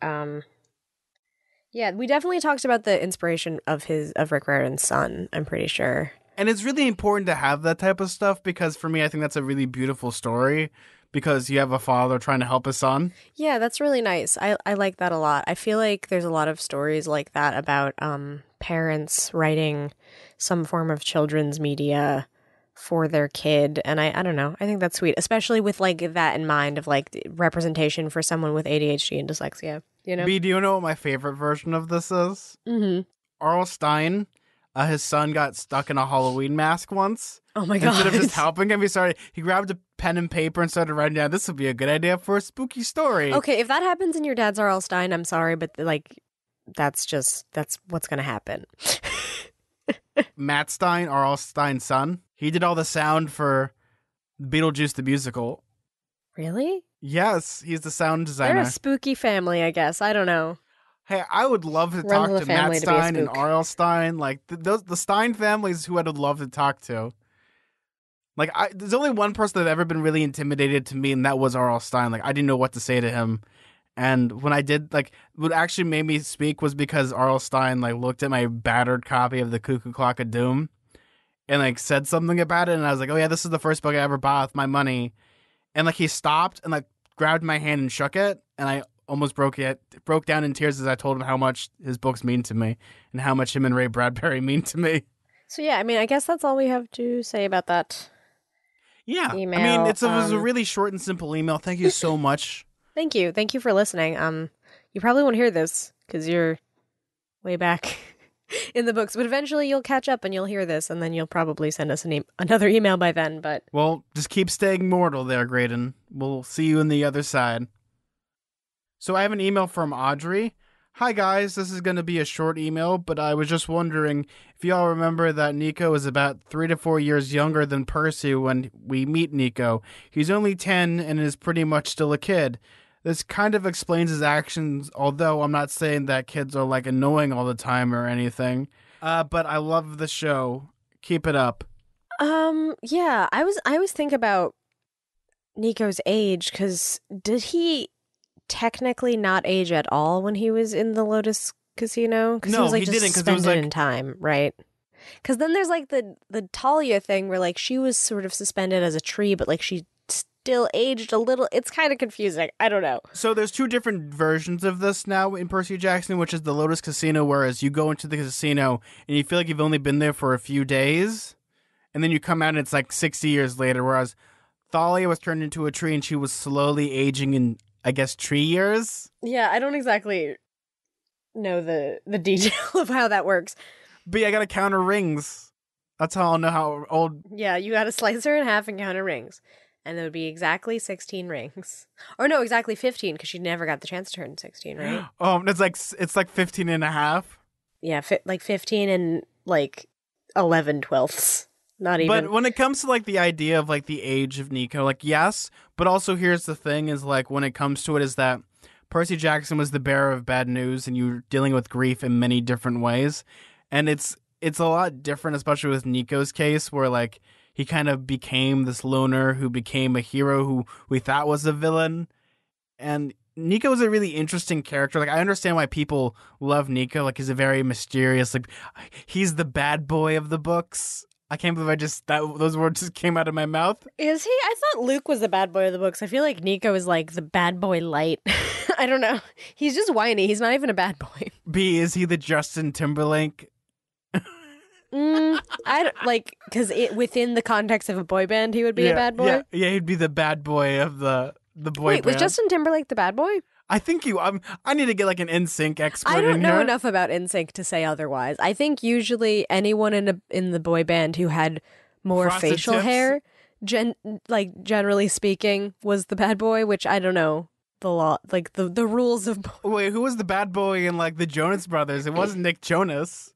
Yeah, we definitely talked about the inspiration of Rick Riordan's son, I'm pretty sure. And it's really important to have that type of stuff because for me, I think that's a really beautiful story because you have a father trying to help his son. Yeah, that's really nice. I like that a lot. I feel like there's a lot of stories like that about parents writing some form of children's media for their kid. And I don't know. I think that's sweet, especially with like that in mind of like representation for someone with ADHD and dyslexia. You know? B, do you know what my favorite version of this is? Mm-hmm. Arl Stein, his son got stuck in a Halloween mask once. Oh my god! Instead of just helping him, he grabbed a pen and paper and started writing down, this would be a good idea for a spooky story. Okay, if that happens and your dad's Arl Stein, I'm sorry, but like, that's what's gonna happen. Matt Stein, Arl Stein's son, he did all the sound for Beetlejuice the musical. Really? Yes, he's the sound designer. They're a spooky family, I guess. I don't know. Hey, I would love to talk to Matt Stein and R.L. Stein. Like, the Stein families who I'd love to talk to. Like, there's only one person that's ever been really intimidated to me, and that was R.L. Stein. Like, I didn't know what to say to him. And when I did, like, what actually made me speak was because R.L. Stein, like, looked at my battered copy of the Cuckoo Clock of Doom and, like, said something about it. And I was like, oh, yeah, this is the first book I ever bought with my money. And, like, he stopped and, like, grabbed my hand and shook it. And I almost broke down in tears as I told him how much his books mean to me and how much him and Ray Bradbury mean to me. So, yeah, I mean, I guess that's all we have to say about that. Yeah. Email. I mean, it was a really short and simple email. Thank you so much. Thank you. Thank you for listening. You probably won't hear this because you're way back in the books, but eventually you'll catch up and you'll hear this, and then you'll probably send us another email by then. But well, just keep staying mortal there, Graydon. We'll see you on the other side. So I have an email from Audrey. Hi guys, this is going to be a short email, but I was just wondering if y'all remember that Nico is about 3 to 4 years younger than Percy when we meet Nico. He's only 10 and is pretty much still a kid. This kind of explains his actions, although I'm not saying that kids are like annoying all the time or anything. But I love the show. Keep it up. Yeah, I always think about Nico's age, because did he technically not age at all when he was in the Lotus Casino? Because no, he was like he just didn't, suspended it was like in time, right? Because then there's like the Talia thing where like she was sort of suspended as a tree, but like she still aged a little. It's kind of confusing. I don't know. So there's two different versions of this now in Percy Jackson, which is the Lotus Casino, whereas you go into the casino and you feel like you've only been there for a few days, and then you come out and it's like 60 years later, whereas Thalia was turned into a tree and she was slowly aging in, I guess, tree years. Yeah, I don't exactly know the detail of how that works. But I gotta count her rings. That's how I'll know how old. Yeah, you gotta slice her in half and count her rings. And there would be exactly 16 rings. Or no, exactly 15, because she never got the chance to turn 16, right? Oh, it's like 15 and a half. Yeah, like 15 and like 11 twelfths. Not But even. when it comes to like the idea of like the age of Nico, like yes, but also here's the thing: is like when it comes to it, is that Percy Jackson was the bearer of bad news, and you're dealing with grief in many different ways, and it's a lot different, especially with Nico's case, where like he kind of became this loner who became a hero who we thought was a villain, and Nico's a really interesting character. Like I understand why people love Nico. Like he's a very mysterious, like he's the bad boy of the books. I can't believe those words just came out of my mouth. Is he? I thought Luke was the bad boy of the books. I feel like Nico is like the bad boy light. I don't know. He's just whiny. He's not even a bad boy. B, is he the Justin Timberlake? I don't, like because within the context of a boy band, he would be a bad boy. Yeah, he'd be the bad boy of the boy Wait, was band. Justin Timberlake the bad boy? I think I need to get like an NSYNC expert I don't in know here. enough about NSYNC to say otherwise. I think usually anyone in the boy band who had more Frosted facial tips? hair, generally speaking, was the bad boy. Which I don't know the law, like the rules of. Wait, who was the bad boy in like the Jonas Brothers? It wasn't Nick Jonas.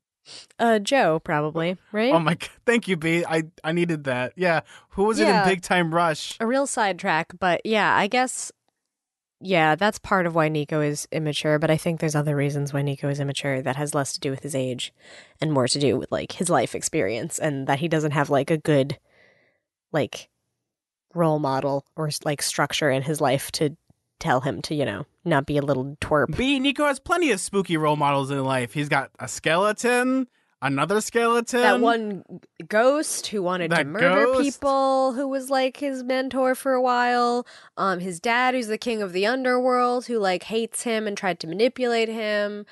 Joe probably, right? Oh my god! Thank you, B. I needed that. Yeah, who was it in Yeah. Big Time Rush? A real sidetrack, but yeah, I guess. Yeah, that's part of why Nico is immature, but I think there's other reasons why Nico is immature that has less to do with his age and more to do with like his life experience and that he doesn't have like a good like role model or like structure in his life to tell him to, not be a little twerp. B. Nico has plenty of spooky role models in life. He's got a skeleton, another skeleton. That one ghost who wanted to That murder ghost. people, who was like his mentor for a while. His dad, who's the king of the underworld, who like hates him and tried to manipulate him.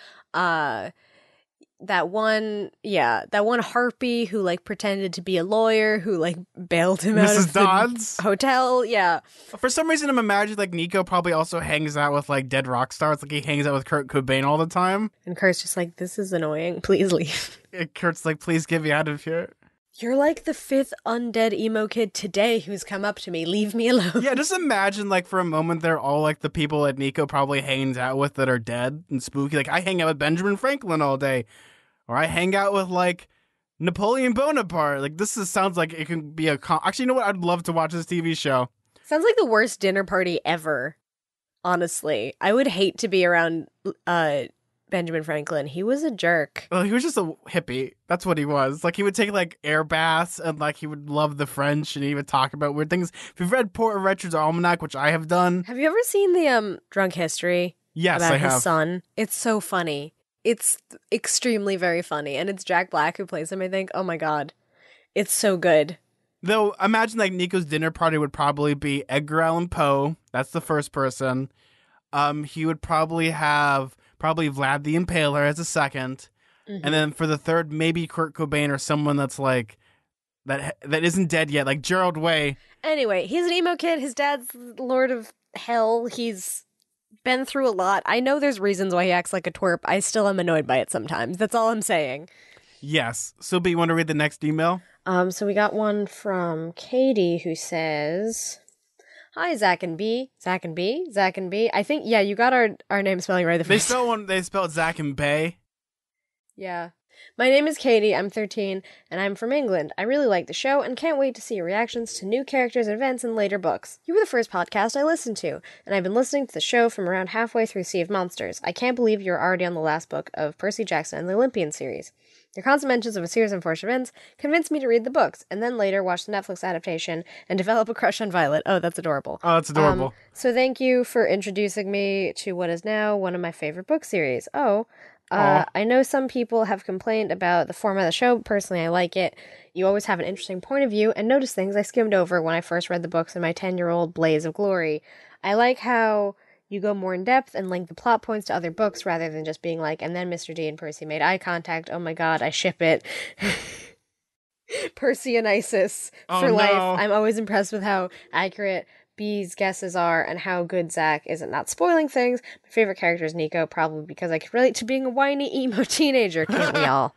That one harpy who like pretended to be a lawyer who like bailed him out Mrs. of the Dodds. hotel. Yeah. For some reason, I'm imagining like Nico probably also hangs out with like dead rock stars. Like he hangs out with Kurt Cobain all the time. And Kurt's just like, this is annoying. Please leave. Kurt's like, please get me out of here. You're like the fifth undead emo kid today who's come up to me. Leave me alone. Yeah, just imagine like for a moment they're all like the people that Nico probably hangs out with that are dead and spooky. Like I hang out with Benjamin Franklin all day, or I hang out with like Napoleon Bonaparte. Like sounds like it can be actually, you know what? I'd love to watch this TV show. Sounds like the worst dinner party ever. Honestly, I would hate to be around Benjamin Franklin. He was a jerk. Well, he was just a hippie. That's what he was. Like he would take like air baths and like he would love the French and he would talk about weird things. If you've read Porter Richard's Almanac, which I have done, Have you ever seen the Drunk History? yes, about I his have. son. It's so funny. It's extremely very funny, and it's Jack Black who plays him. I think. Oh my god, it's so good. Though imagine like Nico's dinner party would probably be Edgar Allan Poe. That's the first person. He would probably have Vlad the Impaler as a 2nd, and then for the third, maybe Kurt Cobain or someone that's like that isn't dead yet, like Gerald Way. Anyway, he's an emo kid. His dad's Lord of Hell. He's been through a lot. I know there's reasons why he acts like a twerp. I still am annoyed by it sometimes. That's all I'm saying. Yes. So, B, you want to read the next email? So we got one from Katie who says, "Hi, Zack and B. Zack and B? Zack and B? I think, yeah, you got our name spelling right the They first time. spelled Zack and Bay. Yeah. My name is Katie, I'm 13, and I'm from England. I really like the show and can't wait to see your reactions to new characters and events in later books. You were the first podcast I listened to, and I've been listening to the show from around halfway through Sea of Monsters. I can't believe you're already on the last book of Percy Jackson and the Olympian series. Your constant mentions of a series of unfortunate events convinced me to read the books, and then later watch the Netflix adaptation and develop a crush on Violet. Oh, that's adorable. Oh, that's adorable. So thank you for introducing me to what is now one of my favorite book series. Aw. I know some people have complained about the format of the show. Personally, I like it. You always have an interesting point of view and notice things I skimmed over when I first read the books in my 10-year-old blaze of glory. I like how you go more in depth and link the plot points to other books rather than just being like, and then Mr. D and Percy made eye contact. Oh my god, I ship it. Percy and Isis for life. no. I'm always impressed with how accurate B's guesses are and how good Zach is at not spoiling things. My favorite character is Nico, probably because I could relate to being a whiny emo teenager, can't we all?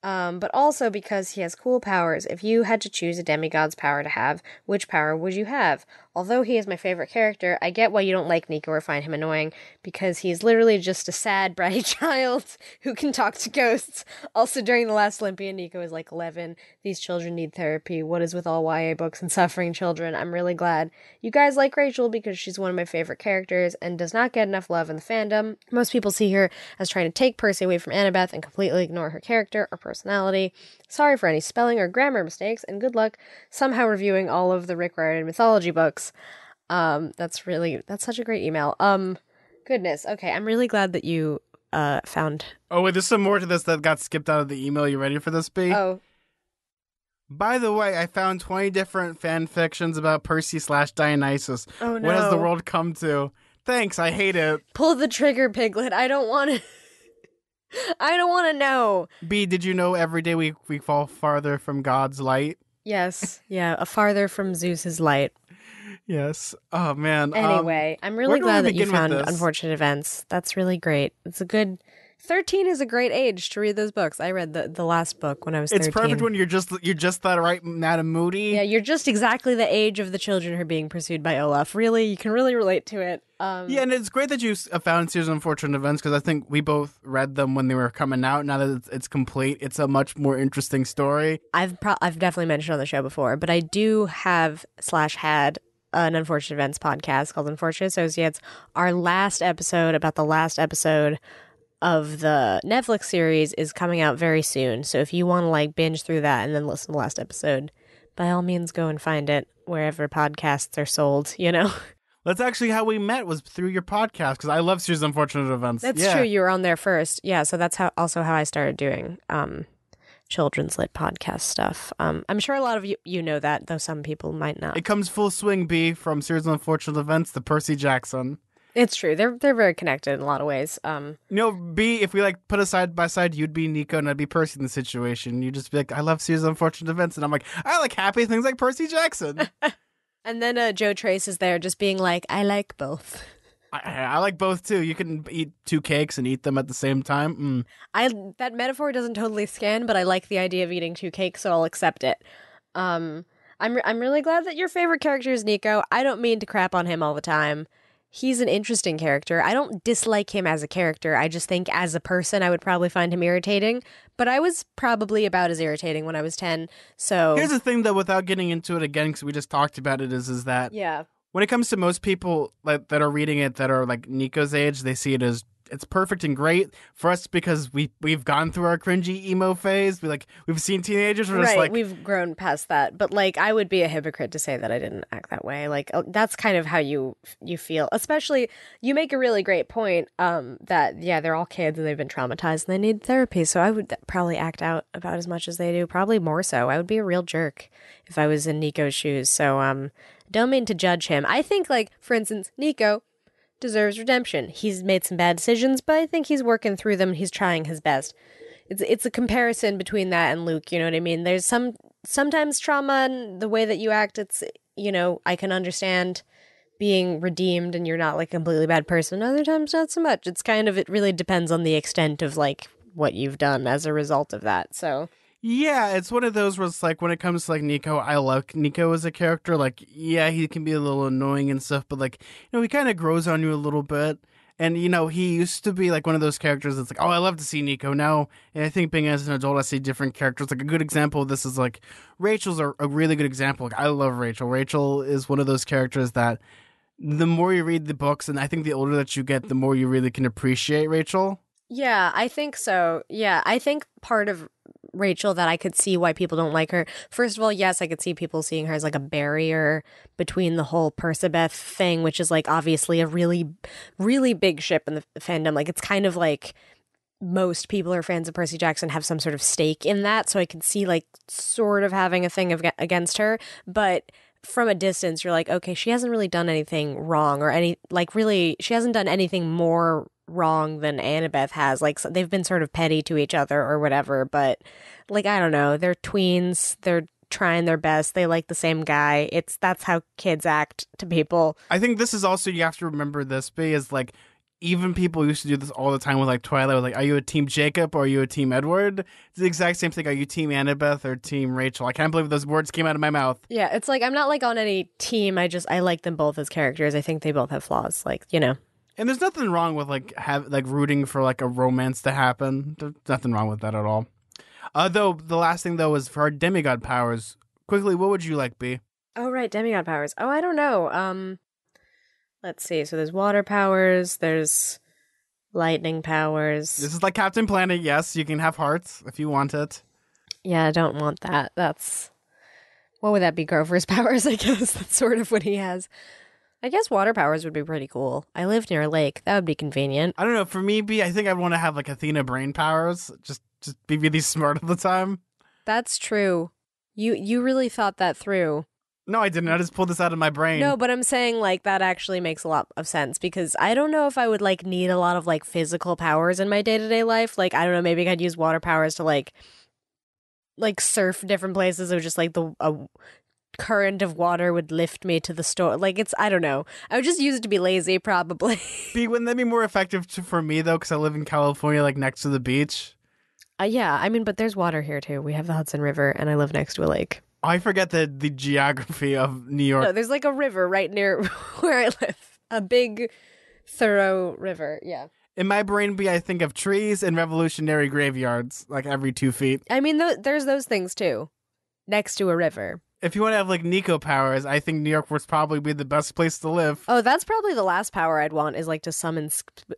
But also because he has cool powers. If you had to choose a demigod's power to have, which power would you have? Although he is my favorite character, I get why you don't like Nico or find him annoying, because he's literally just a sad, bratty child who can talk to ghosts. Also, during the last Olympian, Nico is like 11. These children need therapy. What is with all YA books and suffering children? I'm really glad you guys like Rachel because she's one of my favorite characters and does not get enough love in the fandom. Most people see her as trying to take Percy away from Annabeth and completely ignore her character or personality. Sorry for any spelling or grammar mistakes, and good luck somehow reviewing all of the Rick Riordan mythology books. That's such a great email. Goodness. Okay, I'm really glad that you found. Oh wait, there's some more to this that got skipped out of the email. You ready for this, B? Oh, By the way, I found 20 different fan fictions about Percy/Dionysus. oh no! What has the world come to? Thanks, I hate it. Pull the trigger, Piglet. I don't want to. I don't want to know. B, did you know every day we fall farther from God's light? Yes, yeah, a farther from Zeus's light. Yes. Oh man. Anyway, I'm really where do we glad that you begin with found this? Unfortunate Events. That's really great. It's a good 13 is a great age to read those books. I read the last book when I was 13. It's perfect when you're just that right mad and moody. Yeah, you're just exactly the age of the children who are being pursued by Olaf. Really, you can really relate to it. Yeah, and it's great that you found Series of Unfortunate Events because I think we both read them when they were coming out. Now that it's complete, it's a much more interesting story. I've definitely mentioned on the show before, but I do have / had an Unfortunate Events podcast called Unfortunate Associates. Our last episode about the last episode of the Netflix series is coming out very soon. So if you want to like binge through that and then listen to the last episode, by all means go and find it wherever podcasts are sold, you know? That's actually how we met, was through your podcast, because I love Series of Unfortunate Events. That's yeah. true. You were on there first. Yeah, so that's how I started doing children's lit podcast stuff. I'm sure a lot of you know that, though some people might not. It comes full swing, B, from Series of Unfortunate Events to Percy Jackson. It's true. They're very connected in a lot of ways. B, if we like put us side by side, you'd be Nico and I'd be Percy in the situation. You'd just be like, I love Series of Unfortunate Events. And I'm like, I like happy things like Percy Jackson. And then Joe Trace is there just being like, I like both. I like both too. You can eat two cakes and eat them at the same time. That metaphor doesn't totally scan, but I like the idea of eating two cakes, so I'll accept it. I'm really glad that your favorite character is Nico. I don't mean to crap on him all the time. He's an interesting character. I don't dislike him as a character. I just think as a person, I would probably find him irritating. But I was probably about as irritating when I was 10. So Here's the thing, though, without getting into it again, because we just talked about it, is that yeah. when it comes to most people that are reading it that are like Nico's age, they see it as it's perfect and great. For us, because we've gone through our cringy emo phase, we've seen teenagers. We're just Right, like, we've grown past that. But like, I would be a hypocrite to say that I didn't act that way. Like, that's kind of how you feel. Especially, you make a really great point. That yeah, they're all kids and they've been traumatized and they need therapy. So I would probably act out about as much as they do. Probably more so. I would be a real jerk if I was in Nico's shoes. So don't mean to judge him. I think, like, for instance, Nico deserves redemption. He's made some bad decisions, but I think he's working through them. He's trying his best. It's a comparison between that and Luke, you know what I mean? There's sometimes trauma and the way that you act, it's, you know, I can understand being redeemed and you're not like a completely bad person. Other times not so much. It's kind of, it really depends on the extent of like what you've done as a result of that. So yeah, it's one of those where it's like, when it comes to like Nico, I like Nico as a character. Like, yeah, he can be a little annoying and stuff, but like, you know, he kind of grows on you a little bit. And, you know, he used to be like one of those characters that's like, oh, I love to see Nico now. And I think being as an adult, I see different characters. Like a good example of this is like, Rachel's a really good example. Like, I love Rachel. Rachel is one of those characters that the more you read the books, and I think the older that you get, the more you really can appreciate Rachel. yeah, I think so. Yeah, I think part of Rachel that I could see why people don't like her. First of all, yes, I could see people seeing her as like a barrier between the whole Persebeth thing, which is like obviously a really, really big ship in the fandom. Like it's kind of like most people who are fans of Percy Jackson have some sort of stake in that. So I could see like sort of having a thing against her. But from a distance, you're like, okay, she hasn't really done anything wrong or she hasn't done anything more wrong than Annabeth has. Like, so they've been sort of petty to each other or whatever, but like, I don't know, they're tweens, they're trying their best, they like the same guy. That's how kids act to people. I think this is also, you have to remember this, B, is like, even people used to do this all the time with like Twilight. Like, are you a team Jacob or are you a team Edward? It's the exact same thing. Are you team Annabeth or team Rachel? I can't believe those words came out of my mouth. Yeah, it's like I'm not like on any team. I like them both as characters. I think they both have flaws. Like, you know. And there's nothing wrong with like rooting for like a romance to happen. There's nothing wrong with that at all. Though the last thing though is for our demigod powers. Quickly, what would you like, B? Oh right, demigod powers. Oh, I don't know. Let's see. So there's water powers, there's lightning powers. This is like Captain Planet. Yes, you can have hearts if you want it. Yeah, I don't want that. What would that be? Grover's powers, I guess. That's sort of what he has. I guess water powers would be pretty cool. I live near a lake. That would be convenient. I don't know. For me, B, I think I'd want to have like Athena brain powers. Just be really smart all the time. That's true. You really thought that through. No, I didn't. I just pulled this out of my brain. No, but I'm saying like that actually makes a lot of sense because I don't know if I would like need a lot of like physical powers in my day-to-day life. Like I don't know, maybe I'd use water powers to like surf different places or just like a current of water would lift me to the store. Like I don't know. I would just use it to be lazy probably. B, wouldn't that be more effective for me though cuz I live in California like next to the beach? Yeah, I mean, but there's water here too. We have the Hudson River and I live next to a lake. I forget the geography of New York. No, there's like a river right near where I live. A big, thorough river. Yeah. In my brain, B, I think of trees and revolutionary graveyards, like every 2 feet. I mean, there's those things too, next to a river. If you want to have like Nico powers, I think New York would probably be the best place to live. Oh, that's probably the last power I'd want is like to summon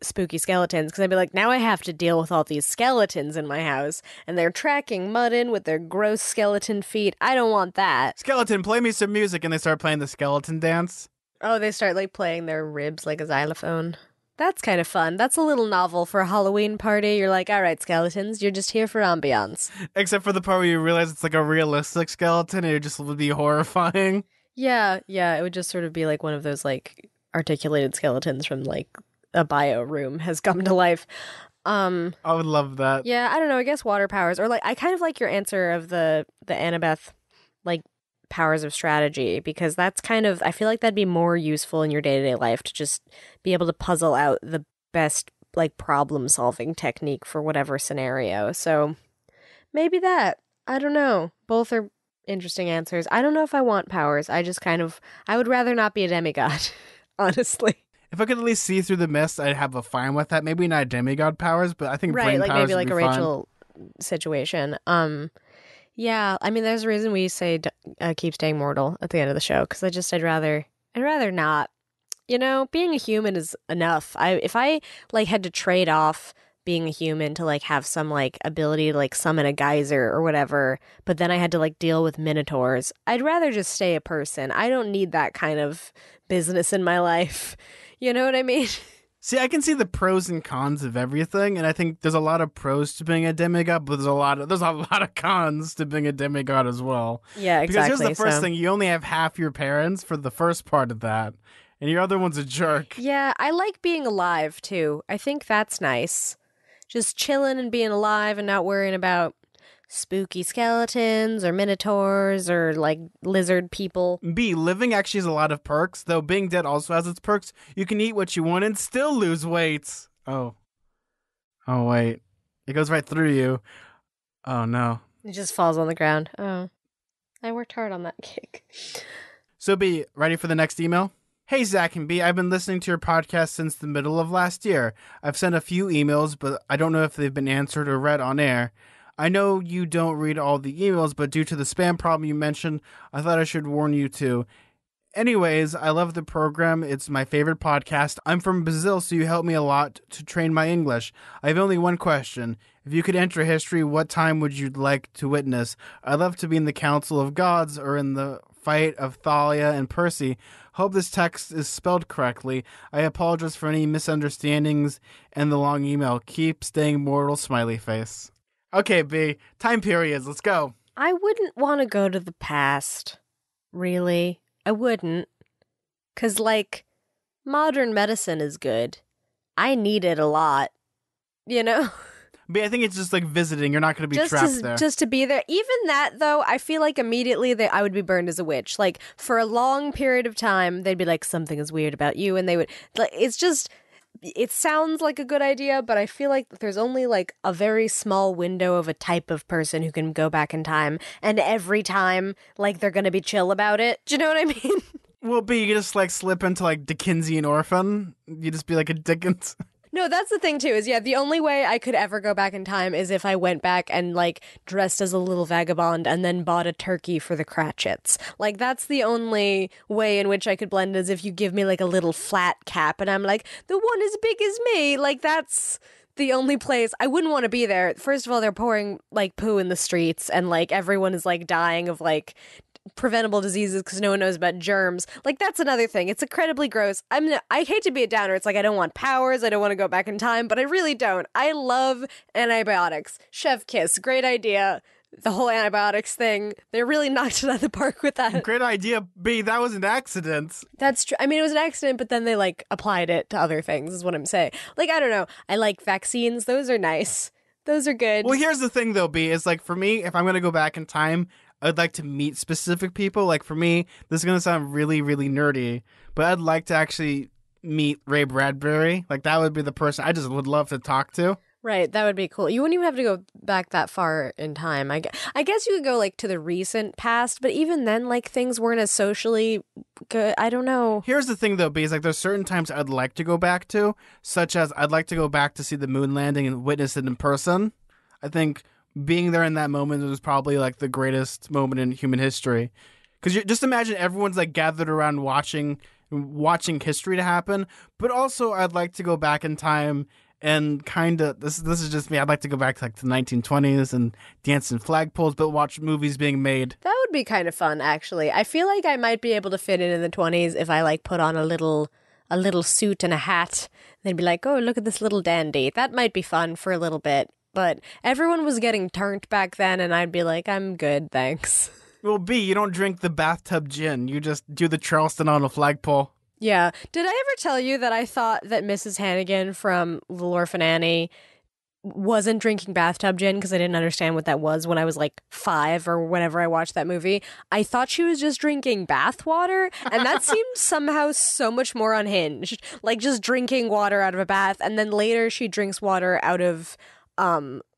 spooky skeletons because I'd be like, now I have to deal with all these skeletons in my house and they're tracking mud in with their gross skeleton feet. I don't want that. Skeleton, play me some music, and they start playing the skeleton dance. Oh, they start like playing their ribs like a xylophone. That's kind of fun. That's a little novel for a Halloween party. You're like, all right, skeletons, you're just here for ambiance. Except for the part where you realize it's like a realistic skeleton and it just would be horrifying. Yeah, it would just sort of be like one of those like articulated skeletons from like a bio room has come to life. I would love that. Yeah, I don't know, I guess water powers or like I kind of like your answer of the Annabeth like powers of strategy because that's kind of I feel like that'd be more useful in your day-to-day life to just be able to puzzle out the best like problem solving technique for whatever scenario. So maybe that. I don't know. Both are interesting answers. I don't know if I want powers. I would rather not be a demigod, honestly. If I could at least see through the mist, I'd have a fine with that. Maybe not demigod powers, but I think right, brain like powers maybe like would a be fine. Rachel situation. Yeah, I mean, there's a reason we say keep staying mortal at the end of the show because I'd rather not. You know, being a human is enough. If I like had to trade off being a human to like have some like ability to like summon a geyser or whatever, but then I had to like deal with minotaurs, I'd rather just stay a person. I don't need that kind of business in my life. You know what I mean? See, I can see the pros and cons of everything, and I think there's a lot of pros to being a demigod, but there's a lot of cons to being a demigod as well. Yeah, exactly. Because here's the first thing: you only have half your parents for the first part of that, and your other one's a jerk. Yeah, I like being alive too. I think that's nice. Just chilling and being alive and not worrying about spooky skeletons or minotaurs or like lizard people. B, living actually has a lot of perks, though being dead also has its perks. You can eat what you want and still lose weight. Oh, wait. It goes right through you. Oh, no. It just falls on the ground. Oh, I worked hard on that kick. So B, ready for the next email? Hey, Zack and B, I've been listening to your podcast since the middle of last year. I've sent a few emails, but I don't know if they've been answered or read on air. I know you don't read all the emails, but due to the spam problem you mentioned, I thought I should warn you too. Anyways, I love the program. It's my favorite podcast. I'm from Brazil, so you help me a lot to train my English. I have only one question. If you could enter history, what time would you like to witness? I'd love to be in the Council of Gods or in the fight of Thalia and Percy. Hope this text is spelled correctly. I apologize for any misunderstandings and the long email. Keep staying mortal, smiley face. Okay, B. Time periods. Let's go. I wouldn't want to go to the past. Really. I wouldn't. 'Cause, like, modern medicine is good. I need it a lot. You know? B, I think it's just like visiting. You're not going to be trapped there. Just to be there. Even that, though, I feel like immediately I would be burned as a witch. Like, for a long period of time, they'd be like, something is weird about you. And they would, like, it's just, it sounds like a good idea, but I feel like there's only like a very small window of a type of person who can go back in time, and every time, like, they're gonna be chill about it. Do you know what I mean? Well, B, you just like slip into like Dickensian orphan. You just be like a Dickens. No, that's the thing too, is yeah, the only way I could ever go back in time is if I went back and like dressed as a little vagabond and then bought a turkey for the Cratchits. Like that's the only way in which I could blend, is if you give me like a little flat cap and I'm like, the one as big as me. Like that's the only place I wouldn't want to be there. First of all, they're pouring like poo in the streets and like everyone is like dying of like preventable diseases because no one knows about germs. Like that's another thing. It's incredibly gross. I hate to be a downer. It's like I don't want powers. I don't want to go back in time, but I really don't. I love antibiotics. Chef kiss. Great idea. The whole antibiotics thing. They really knocked it out of the park with that. Great idea, B. That was an accident. That's true. I mean, it was an accident, but then they like applied it to other things is what I'm saying. Like, I don't know. I like vaccines. Those are nice. Those are good. Well, here's the thing, though, B, is like for me, if I'm going to go back in time, I'd like to meet specific people. Like for me, this is going to sound really, really nerdy, but I'd like to actually meet Ray Bradbury. Like that would be the person I just would love to talk to. Right, that would be cool. You wouldn't even have to go back that far in time. I guess you could go like to the recent past, but even then, like things weren't as socially good. I don't know. Here's the thing, though, B, is like there's certain times I'd like to go back to, such as I'd like to go back to see the moon landing and witness it in person. I think being there in that moment was probably like the greatest moment in human history. Because you just imagine everyone's like gathered around watching history to happen. But also, I'd like to go back in time and kind of this is just me. I'd like to go back to like the 1920s and dance in flagpoles, but watch movies being made. That would be kind of fun, actually. I feel like I might be able to fit in the 20s if I like put on a little suit and a hat. They'd be like, "Oh, look at this little dandy." That might be fun for a little bit. But everyone was getting turned back then, and I'd be like, I'm good, thanks. Well, B, you don't drink the bathtub gin. You just do the Charleston on a flagpole. Yeah. Did I ever tell you that I thought that Mrs. Hannigan from Little Orphan Annie wasn't drinking bathtub gin because I didn't understand what that was when I was like 5 or whenever I watched that movie? I thought she was just drinking bath water, and that seemed somehow so much more unhinged. Like just drinking water out of a bath, and then later she drinks water out of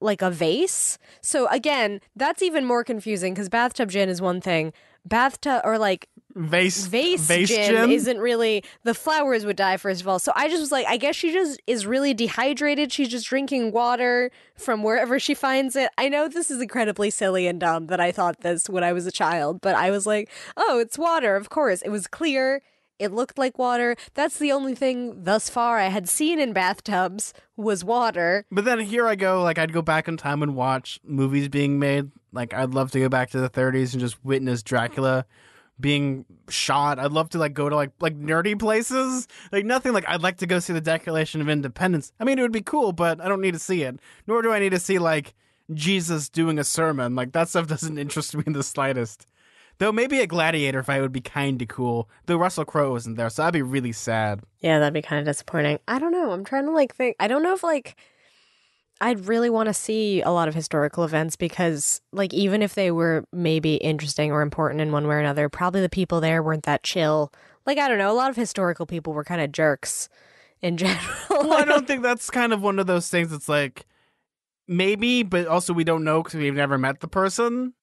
like a vase. So again, that's even more confusing because bathtub gin is one thing. Bathtub or like vase gin isn't really, the flowers would die first of all. So I just was like, I guess she just is really dehydrated. She's just drinking water from wherever she finds it. I know this is incredibly silly and dumb that I thought this when I was a child, but I was like, oh, it's water. Of course. It was clear. It looked like water. That's the only thing thus far I had seen in bathtubs was water. But then here I go, like I'd go back in time and watch movies being made. Like I'd love to go back to the 30s and just witness Dracula being shot. I'd love to like go to like nerdy places. Like nothing like I'd like to go see the Declaration of Independence. I mean, it would be cool, but I don't need to see it. Nor do I need to see like Jesus doing a sermon. Like that stuff doesn't interest me in the slightest. Though maybe a gladiator fight would be kind of cool. Though Russell Crowe wasn't there, so that'd be really sad. Yeah, that'd be kind of disappointing. I don't know. I'm trying to like think. I don't know if like I'd really want to see a lot of historical events because like even if they were maybe interesting or important in one way or another, probably the people there weren't that chill. Like I don't know. A lot of historical people were kind of jerks in general. Well, I don't think that's kind of one of those things that's like maybe, but also we don't know because we've never met the person.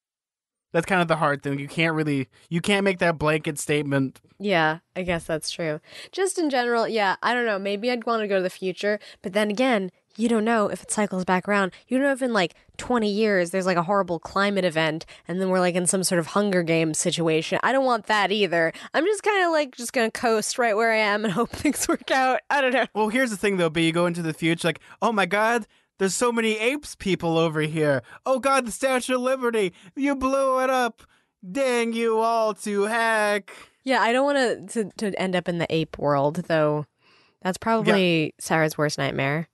That's kind of the hard thing. You can't make that blanket statement. Yeah, I guess that's true. Just in general, yeah, I don't know. Maybe I'd want to go to the future, but then again, you don't know if it cycles back around. You don't know if in like 20 years there's like a horrible climate event and then we're like in some sort of Hunger Games situation. I don't want that either. I'm just kind of like just going to coast right where I am and hope things work out. I don't know. Well, here's the thing though, B, you go into the future like, oh my God, there's so many apes people over here. Oh God, the Statue of Liberty. You blew it up. Dang you all to heck. Yeah, I don't want to end up in the ape world, though. That's probably Sarah's worst nightmare.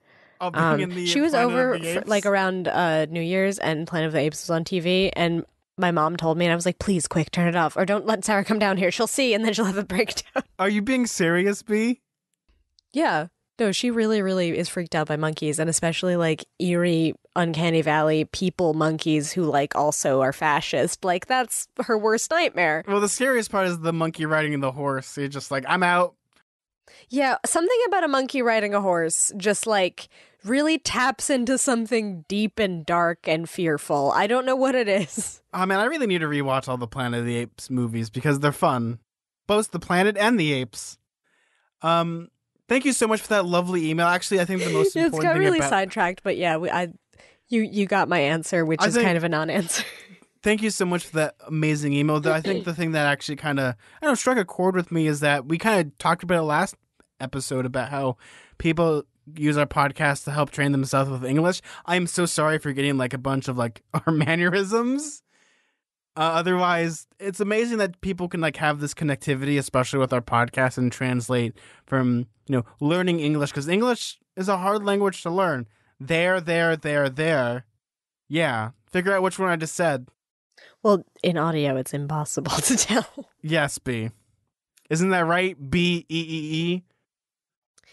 She was over like around New Year's and Planet of the Apes was on TV and my mom told me and I was like, please, quick, turn it off. Or don't let Sarah come down here. She'll see and then she'll have a breakdown. Are you being serious, B? Yeah. No, she really, really is freaked out by monkeys, and especially like eerie, uncanny valley people monkeys who like also are fascist. Like that's her worst nightmare. Well, the scariest part is the monkey riding the horse. You're just like, I'm out. Yeah, something about a monkey riding a horse just like really taps into something deep and dark and fearful. I don't know what it is. Oh man, I really need to rewatch all the Planet of the Apes movies because they're fun. Both the planet and the apes. Thank you so much for that lovely email. Actually, I think the most It's important got thing really about sidetracked, but yeah, you got my answer, which I is think kind of a non-answer. thank you so much for that amazing email. Though I think the thing that actually kind of I don't know struck a chord with me is that we kind of talked about it last episode about how people use our podcast to help train themselves with English. I'm so sorry for getting like a bunch of like our mannerisms. Otherwise, it's amazing that people can like have this connectivity, especially with our podcast, and translate from learning English because English is a hard language to learn. There. Yeah, figure out which one I just said. Well, in audio, it's impossible to tell. Yes, B. Isn't that right? B-E-E-E?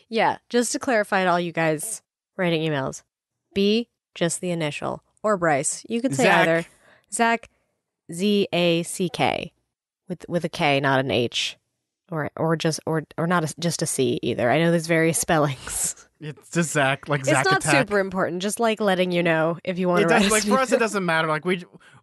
Yeah, just to clarify to all you guys writing emails, B, just the initial, or Bryce. You could say Zack. either. Zack, Z-A-C-K, with a K, not an H, or not just a C either. I know there's various spellings. It's just Zack, like It's Zack not Attack. super important. Just like letting you know if you want It to write. does, like for us, it doesn't matter. Like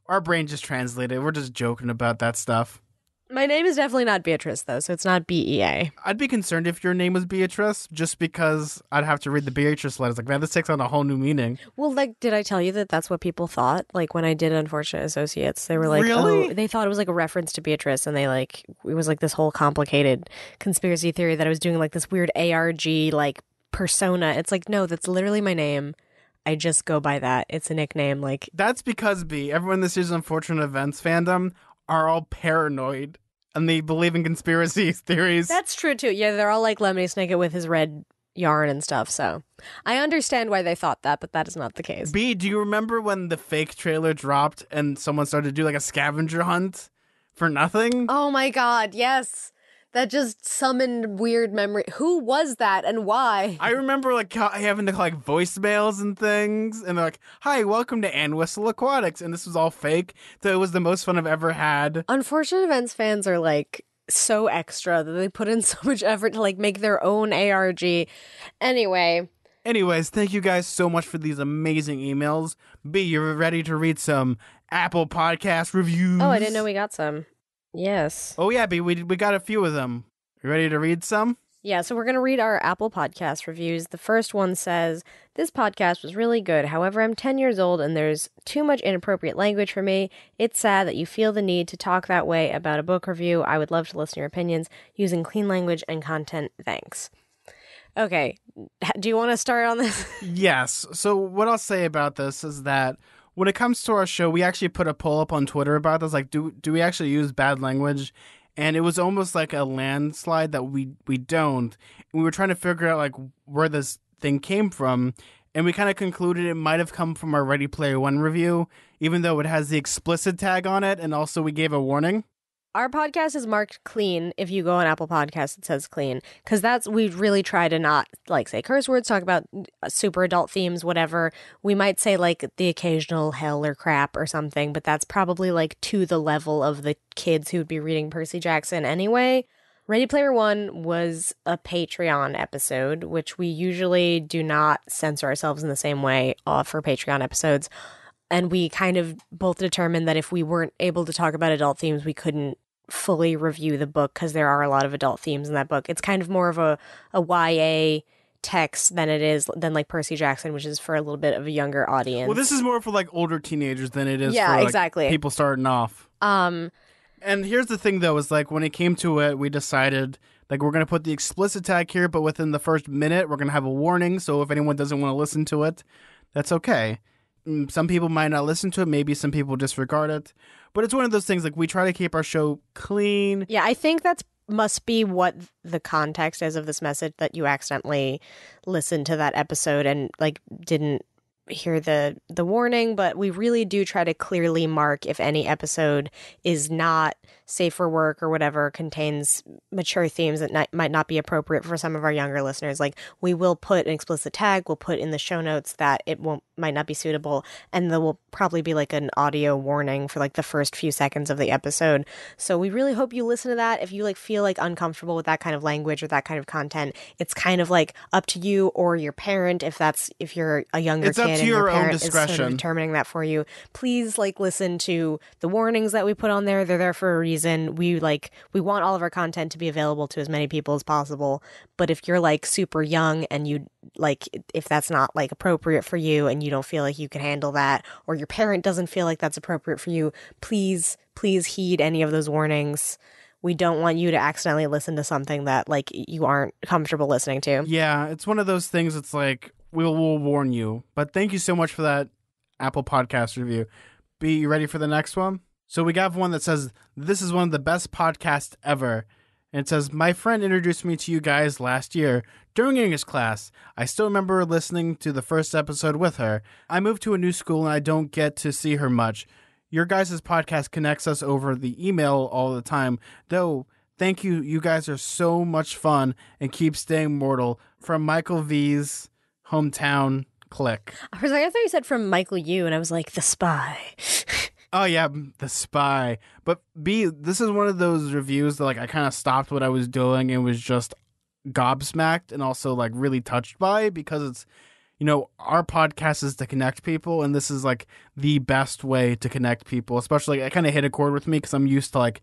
our brain just translated. We're just joking about that stuff. My name is definitely not Beatrice though, so it's not B-E-A. I'd be concerned if your name was Beatrice, just because I'd have to read the Beatrice letters. Like, man, this takes on a whole new meaning. Well, like, did I tell you that that's what people thought? Like, when I did Unfortunate Associates, they were like, Really? oh, they thought it was like a reference to Beatrice, and it was like this whole complicated conspiracy theory that I was doing like this weird ARG, like, persona. It's like, no, that's literally my name. I just go by that. It's a nickname. Like, That's because, B, everyone in this year's Unfortunate Events fandom are all paranoid, and they believe in conspiracy theories. that's true, too. Yeah, they're all like Lemony Snicket with his red yarn and stuff, so I understand why they thought that, but that is not the case. B, do you remember when the fake trailer dropped and someone started to do like a scavenger hunt for nothing? Oh my god, yes. That just summoned weird memory. Who was that and why? I remember like having to like voicemails and things, and they're like, "Hi, welcome to Ann Whistle Aquatics," and this was all fake. So it was the most fun I've ever had. Unfortunate Events fans are like so extra that they put in so much effort to like make their own ARG. Anyways, thank you guys so much for these amazing emails. B, you're ready to read some Apple Podcast reviews? Oh, I didn't know we got some. Yes. Oh yeah, B, we got a few of them. You ready to read some? Yeah, so we're going to read our Apple Podcast reviews. The first one says, "This podcast was really good. However, I'm 10 years old and there's too much inappropriate language for me. It's sad that you feel the need to talk that way about a book review. I would love to listen to your opinions using clean language and content. Thanks." Okay, do you want to start on this? Yes. So what I'll say about this is that when it comes to our show, we actually put a poll up on Twitter about this. Like, do we actually use bad language? And it was almost like a landslide that we don't. And we were trying to figure out like where this thing came from. And we kind of concluded it might have come from our Ready Player One review, even though it has the explicit tag on it. And also we gave a warning. Our podcast is marked clean. If you go on Apple Podcasts, it says clean. Because we really try to not like say curse words, talk about super adult themes, whatever. We might say like the occasional hell or crap or something, but that's probably like to the level of the kids who would be reading Percy Jackson anyway. Ready Player One was a Patreon episode, which we usually do not censor ourselves in the same way for Patreon episodes. And we kind of both determined that if we weren't able to talk about adult themes, we couldn't fully review the book because there are a lot of adult themes in that book. It's kind of more of a YA text than like Percy Jackson, which is for a little bit of a younger audience. Well, this is more for like older teenagers than it is Yeah, for like, exactly. people starting off. And here's the thing though, is like when it came to it, we decided like we're going to put the explicit tag here, but within the first minute, we're going to have a warning. So if anyone doesn't want to listen to it, that's okay. Some people might not listen to it. Maybe some people disregard it. But it's one of those things, like, we try to keep our show clean. Yeah, I think that must be what the context is of this message, that you accidentally listened to that episode and, like, didn't hear the warning. But we really do try to clearly mark if any episode is not safe for work or whatever contains mature themes that might not be appropriate for some of our younger listeners. Like, we will put an explicit tag, we'll put in the show notes that it might not be suitable, and there will probably be like an audio warning for like the first few seconds of the episode. So we really hope you listen to that. If you like feel like uncomfortable with that kind of language or that kind of content, it's kind of like up to you or your parent, if you're a younger It's kid up to and your your own parent is sort of discretion. determining that for you. Please like listen to the warnings that we put on there. They're there for a reason. We want all of our content to be available to as many people as possible. But if you're like super young and you like, if that's not like appropriate for you and you don't feel like you can handle that, or your parent doesn't feel like that's appropriate for you, please heed any of those warnings. We don't want you to accidentally listen to something that like you aren't comfortable listening to. Yeah, it's one of those things. It's like we'll warn you. But thank you so much for that Apple Podcast review. B, you ready for the next one? So we got one that says, "This is one of the best podcasts ever." And it says, "My friend introduced me to you guys last year during English class. I still remember listening to the first episode with her. I moved to a new school and I don't get to see her much. Your guys' podcast connects us over the email all the time. Though, thank you. You guys are so much fun and keep staying mortal. From Michael V's hometown click." I was like, I thought you said from Michael Yu, and I was like, the spy. Oh, yeah, the spy. But B, this is one of those reviews that like I kind of stopped what I was doing and was just gobsmacked and also like really touched by, because it's, our podcast is to connect people, and this is like the best way to connect people. Especially, it kind of hit a chord with me because I'm used to like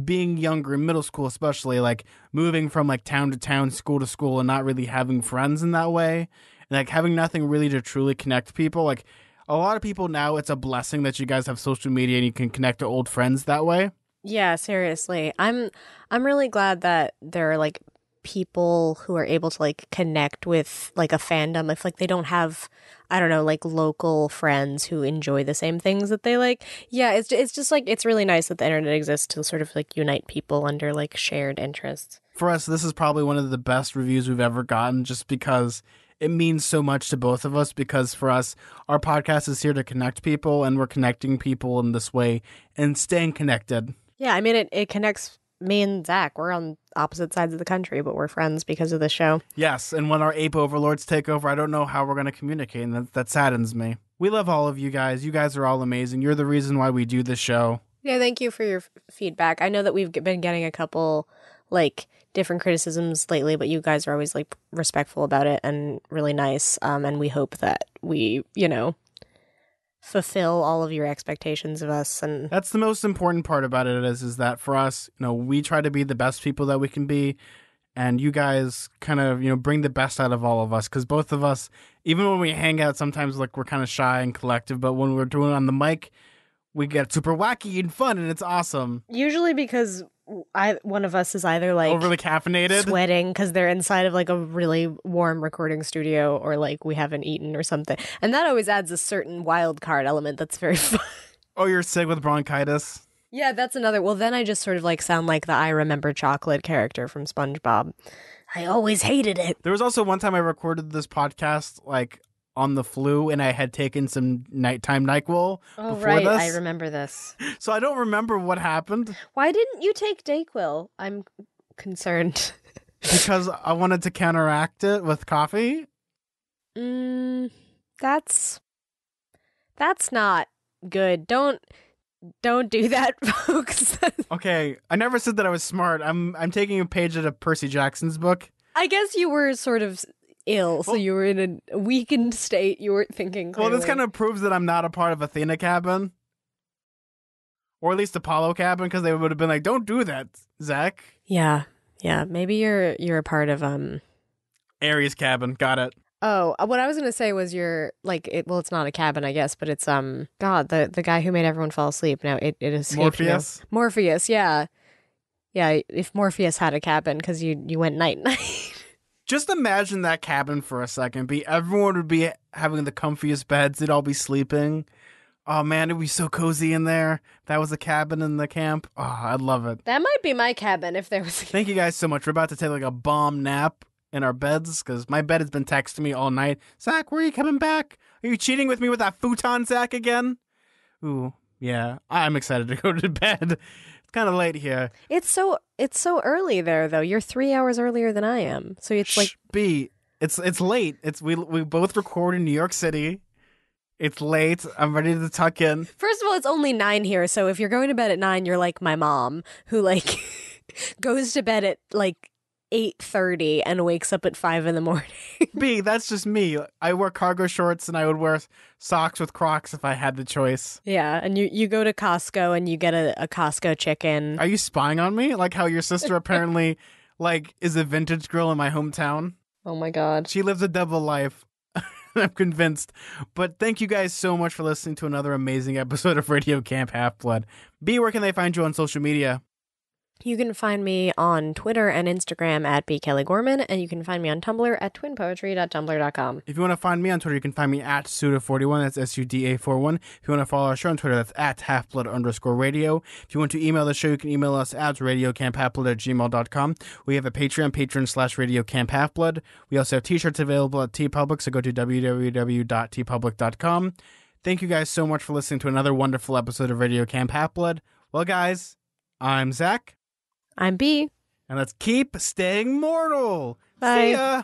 being younger in middle school, especially like moving from like town to town, school to school, and not really having friends in that way, and like having nothing really to truly connect people. Like a lot of people now, it's a blessing that you guys have social media and you can connect to old friends that way. Yeah, seriously. I'm really glad that there are like people who are able to like connect with like a fandom if like they don't have, I don't know, like local friends who enjoy the same things that they like. Yeah, it's just like, it's really nice that the internet exists to sort of like unite people under like shared interests. For us, this is probably one of the best reviews we've ever gotten, just because it means so much to both of us, because for us, our podcast is here to connect people, and we're connecting people in this way and staying connected. Yeah, I mean, it connects me and Zach. We're on opposite sides of the country, but we're friends because of the show. Yes, and when our ape overlords take over, I don't know how we're going to communicate, and that saddens me. We love all of you guys. You guys are all amazing. You're the reason why we do this show. Yeah, thank you for your feedback. I know that we've been getting a couple, like, different criticisms lately, but you guys are always, like, respectful about it and really nice. And we hope that we, fulfill all of your expectations of us. And that's the most important part about it is that for us, we try to be the best people that we can be, and you guys kind of bring the best out of all of us, because both of us, even when we hang out, sometimes like we're kind of shy and collective, but when we're doing it on the mic, we get super wacky and fun, and it's awesome. Usually because one of us is either like overly caffeinated, sweating because they're inside of like a really warm recording studio, or like we haven't eaten or something, and that always adds a certain wild card element that's very fun. Oh, you're sick with bronchitis. Yeah, that's another. Well, then I just sort of like sound like the I Remember Chocolate character from SpongeBob. I always hated it. There was also one time I recorded this podcast like on the flu, and I had taken some nighttime NyQuil before right. this. I remember this. So I don't remember what happened. Why didn't you take Dayquil? I'm concerned. Because I wanted to counteract it with coffee. That's not good. Don't do that, folks. Okay, I never said that I was smart. I'm taking a page out of Percy Jackson's book. I guess you were sort of ill, so you were in a weakened state. You weren't thinking clearly. Well, this kind of proves that I'm not a part of Athena cabin. Or at least Apollo cabin, because they would have been like, don't do that, Zach. Yeah. Maybe you're a part of Aries cabin. Got it. Oh, what I was gonna say was you're like it's not a cabin, I guess, but it's God, the guy who made everyone fall asleep. Now it is Morpheus. Morpheus, yeah. If Morpheus had a cabin, because you went night. Just imagine that cabin for a second. Everyone would be having the comfiest beds. They'd all be sleeping. Oh, man, it'd be so cozy in there. That was a cabin in the camp. Oh, I'd love it. That might be my cabin if there was Thank you guys so much. We're about to take like a bomb nap in our beds, because my bed has been texting me all night. Zach, where are you coming back? Are you cheating with me with that futon, Zach, again? Ooh, yeah. I'm excited to go to bed. kind of late here. It's so early there though. You're 3 hours earlier than I am. So it's like B. It's late. We both record in New York City. It's late. I'm ready to tuck in. First of all, it's only 9 here, so if you're going to bed at 9, you're like my mom, who like goes to bed at like 8:30 and wakes up at 5 in the morning. B, that's just me. I wear cargo shorts and I would wear socks with Crocs if I had the choice. Yeah, and you go to Costco and you get a Costco chicken. Are you spying on me? Like how your sister apparently like is a vintage girl in my hometown? Oh my god. She lives a double life. I'm convinced. But thank you guys so much for listening to another amazing episode of Radio Camp Half-Blood. B, where can they find you on social media? You can find me on Twitter and Instagram at bkelleygorman, and you can find me on Tumblr at twinpoetry.tumblr.com. If you want to find me on Twitter, you can find me at Suda41. That's SUDA41. If you want to follow our show on Twitter, that's at halfblood_radio. If you want to email the show, you can email us at radiocamphhalfblood@gmail.com. We have a Patreon, patreon.com/radiocamphhalfblood. We also have t-shirts available at TeePublic, so go to www.tpublic.com. Thank you guys so much for listening to another wonderful episode of Radio Camp Half-Blood. Well, guys, I'm Zach. I'm B. And let's keep staying mortal. Bye. See ya.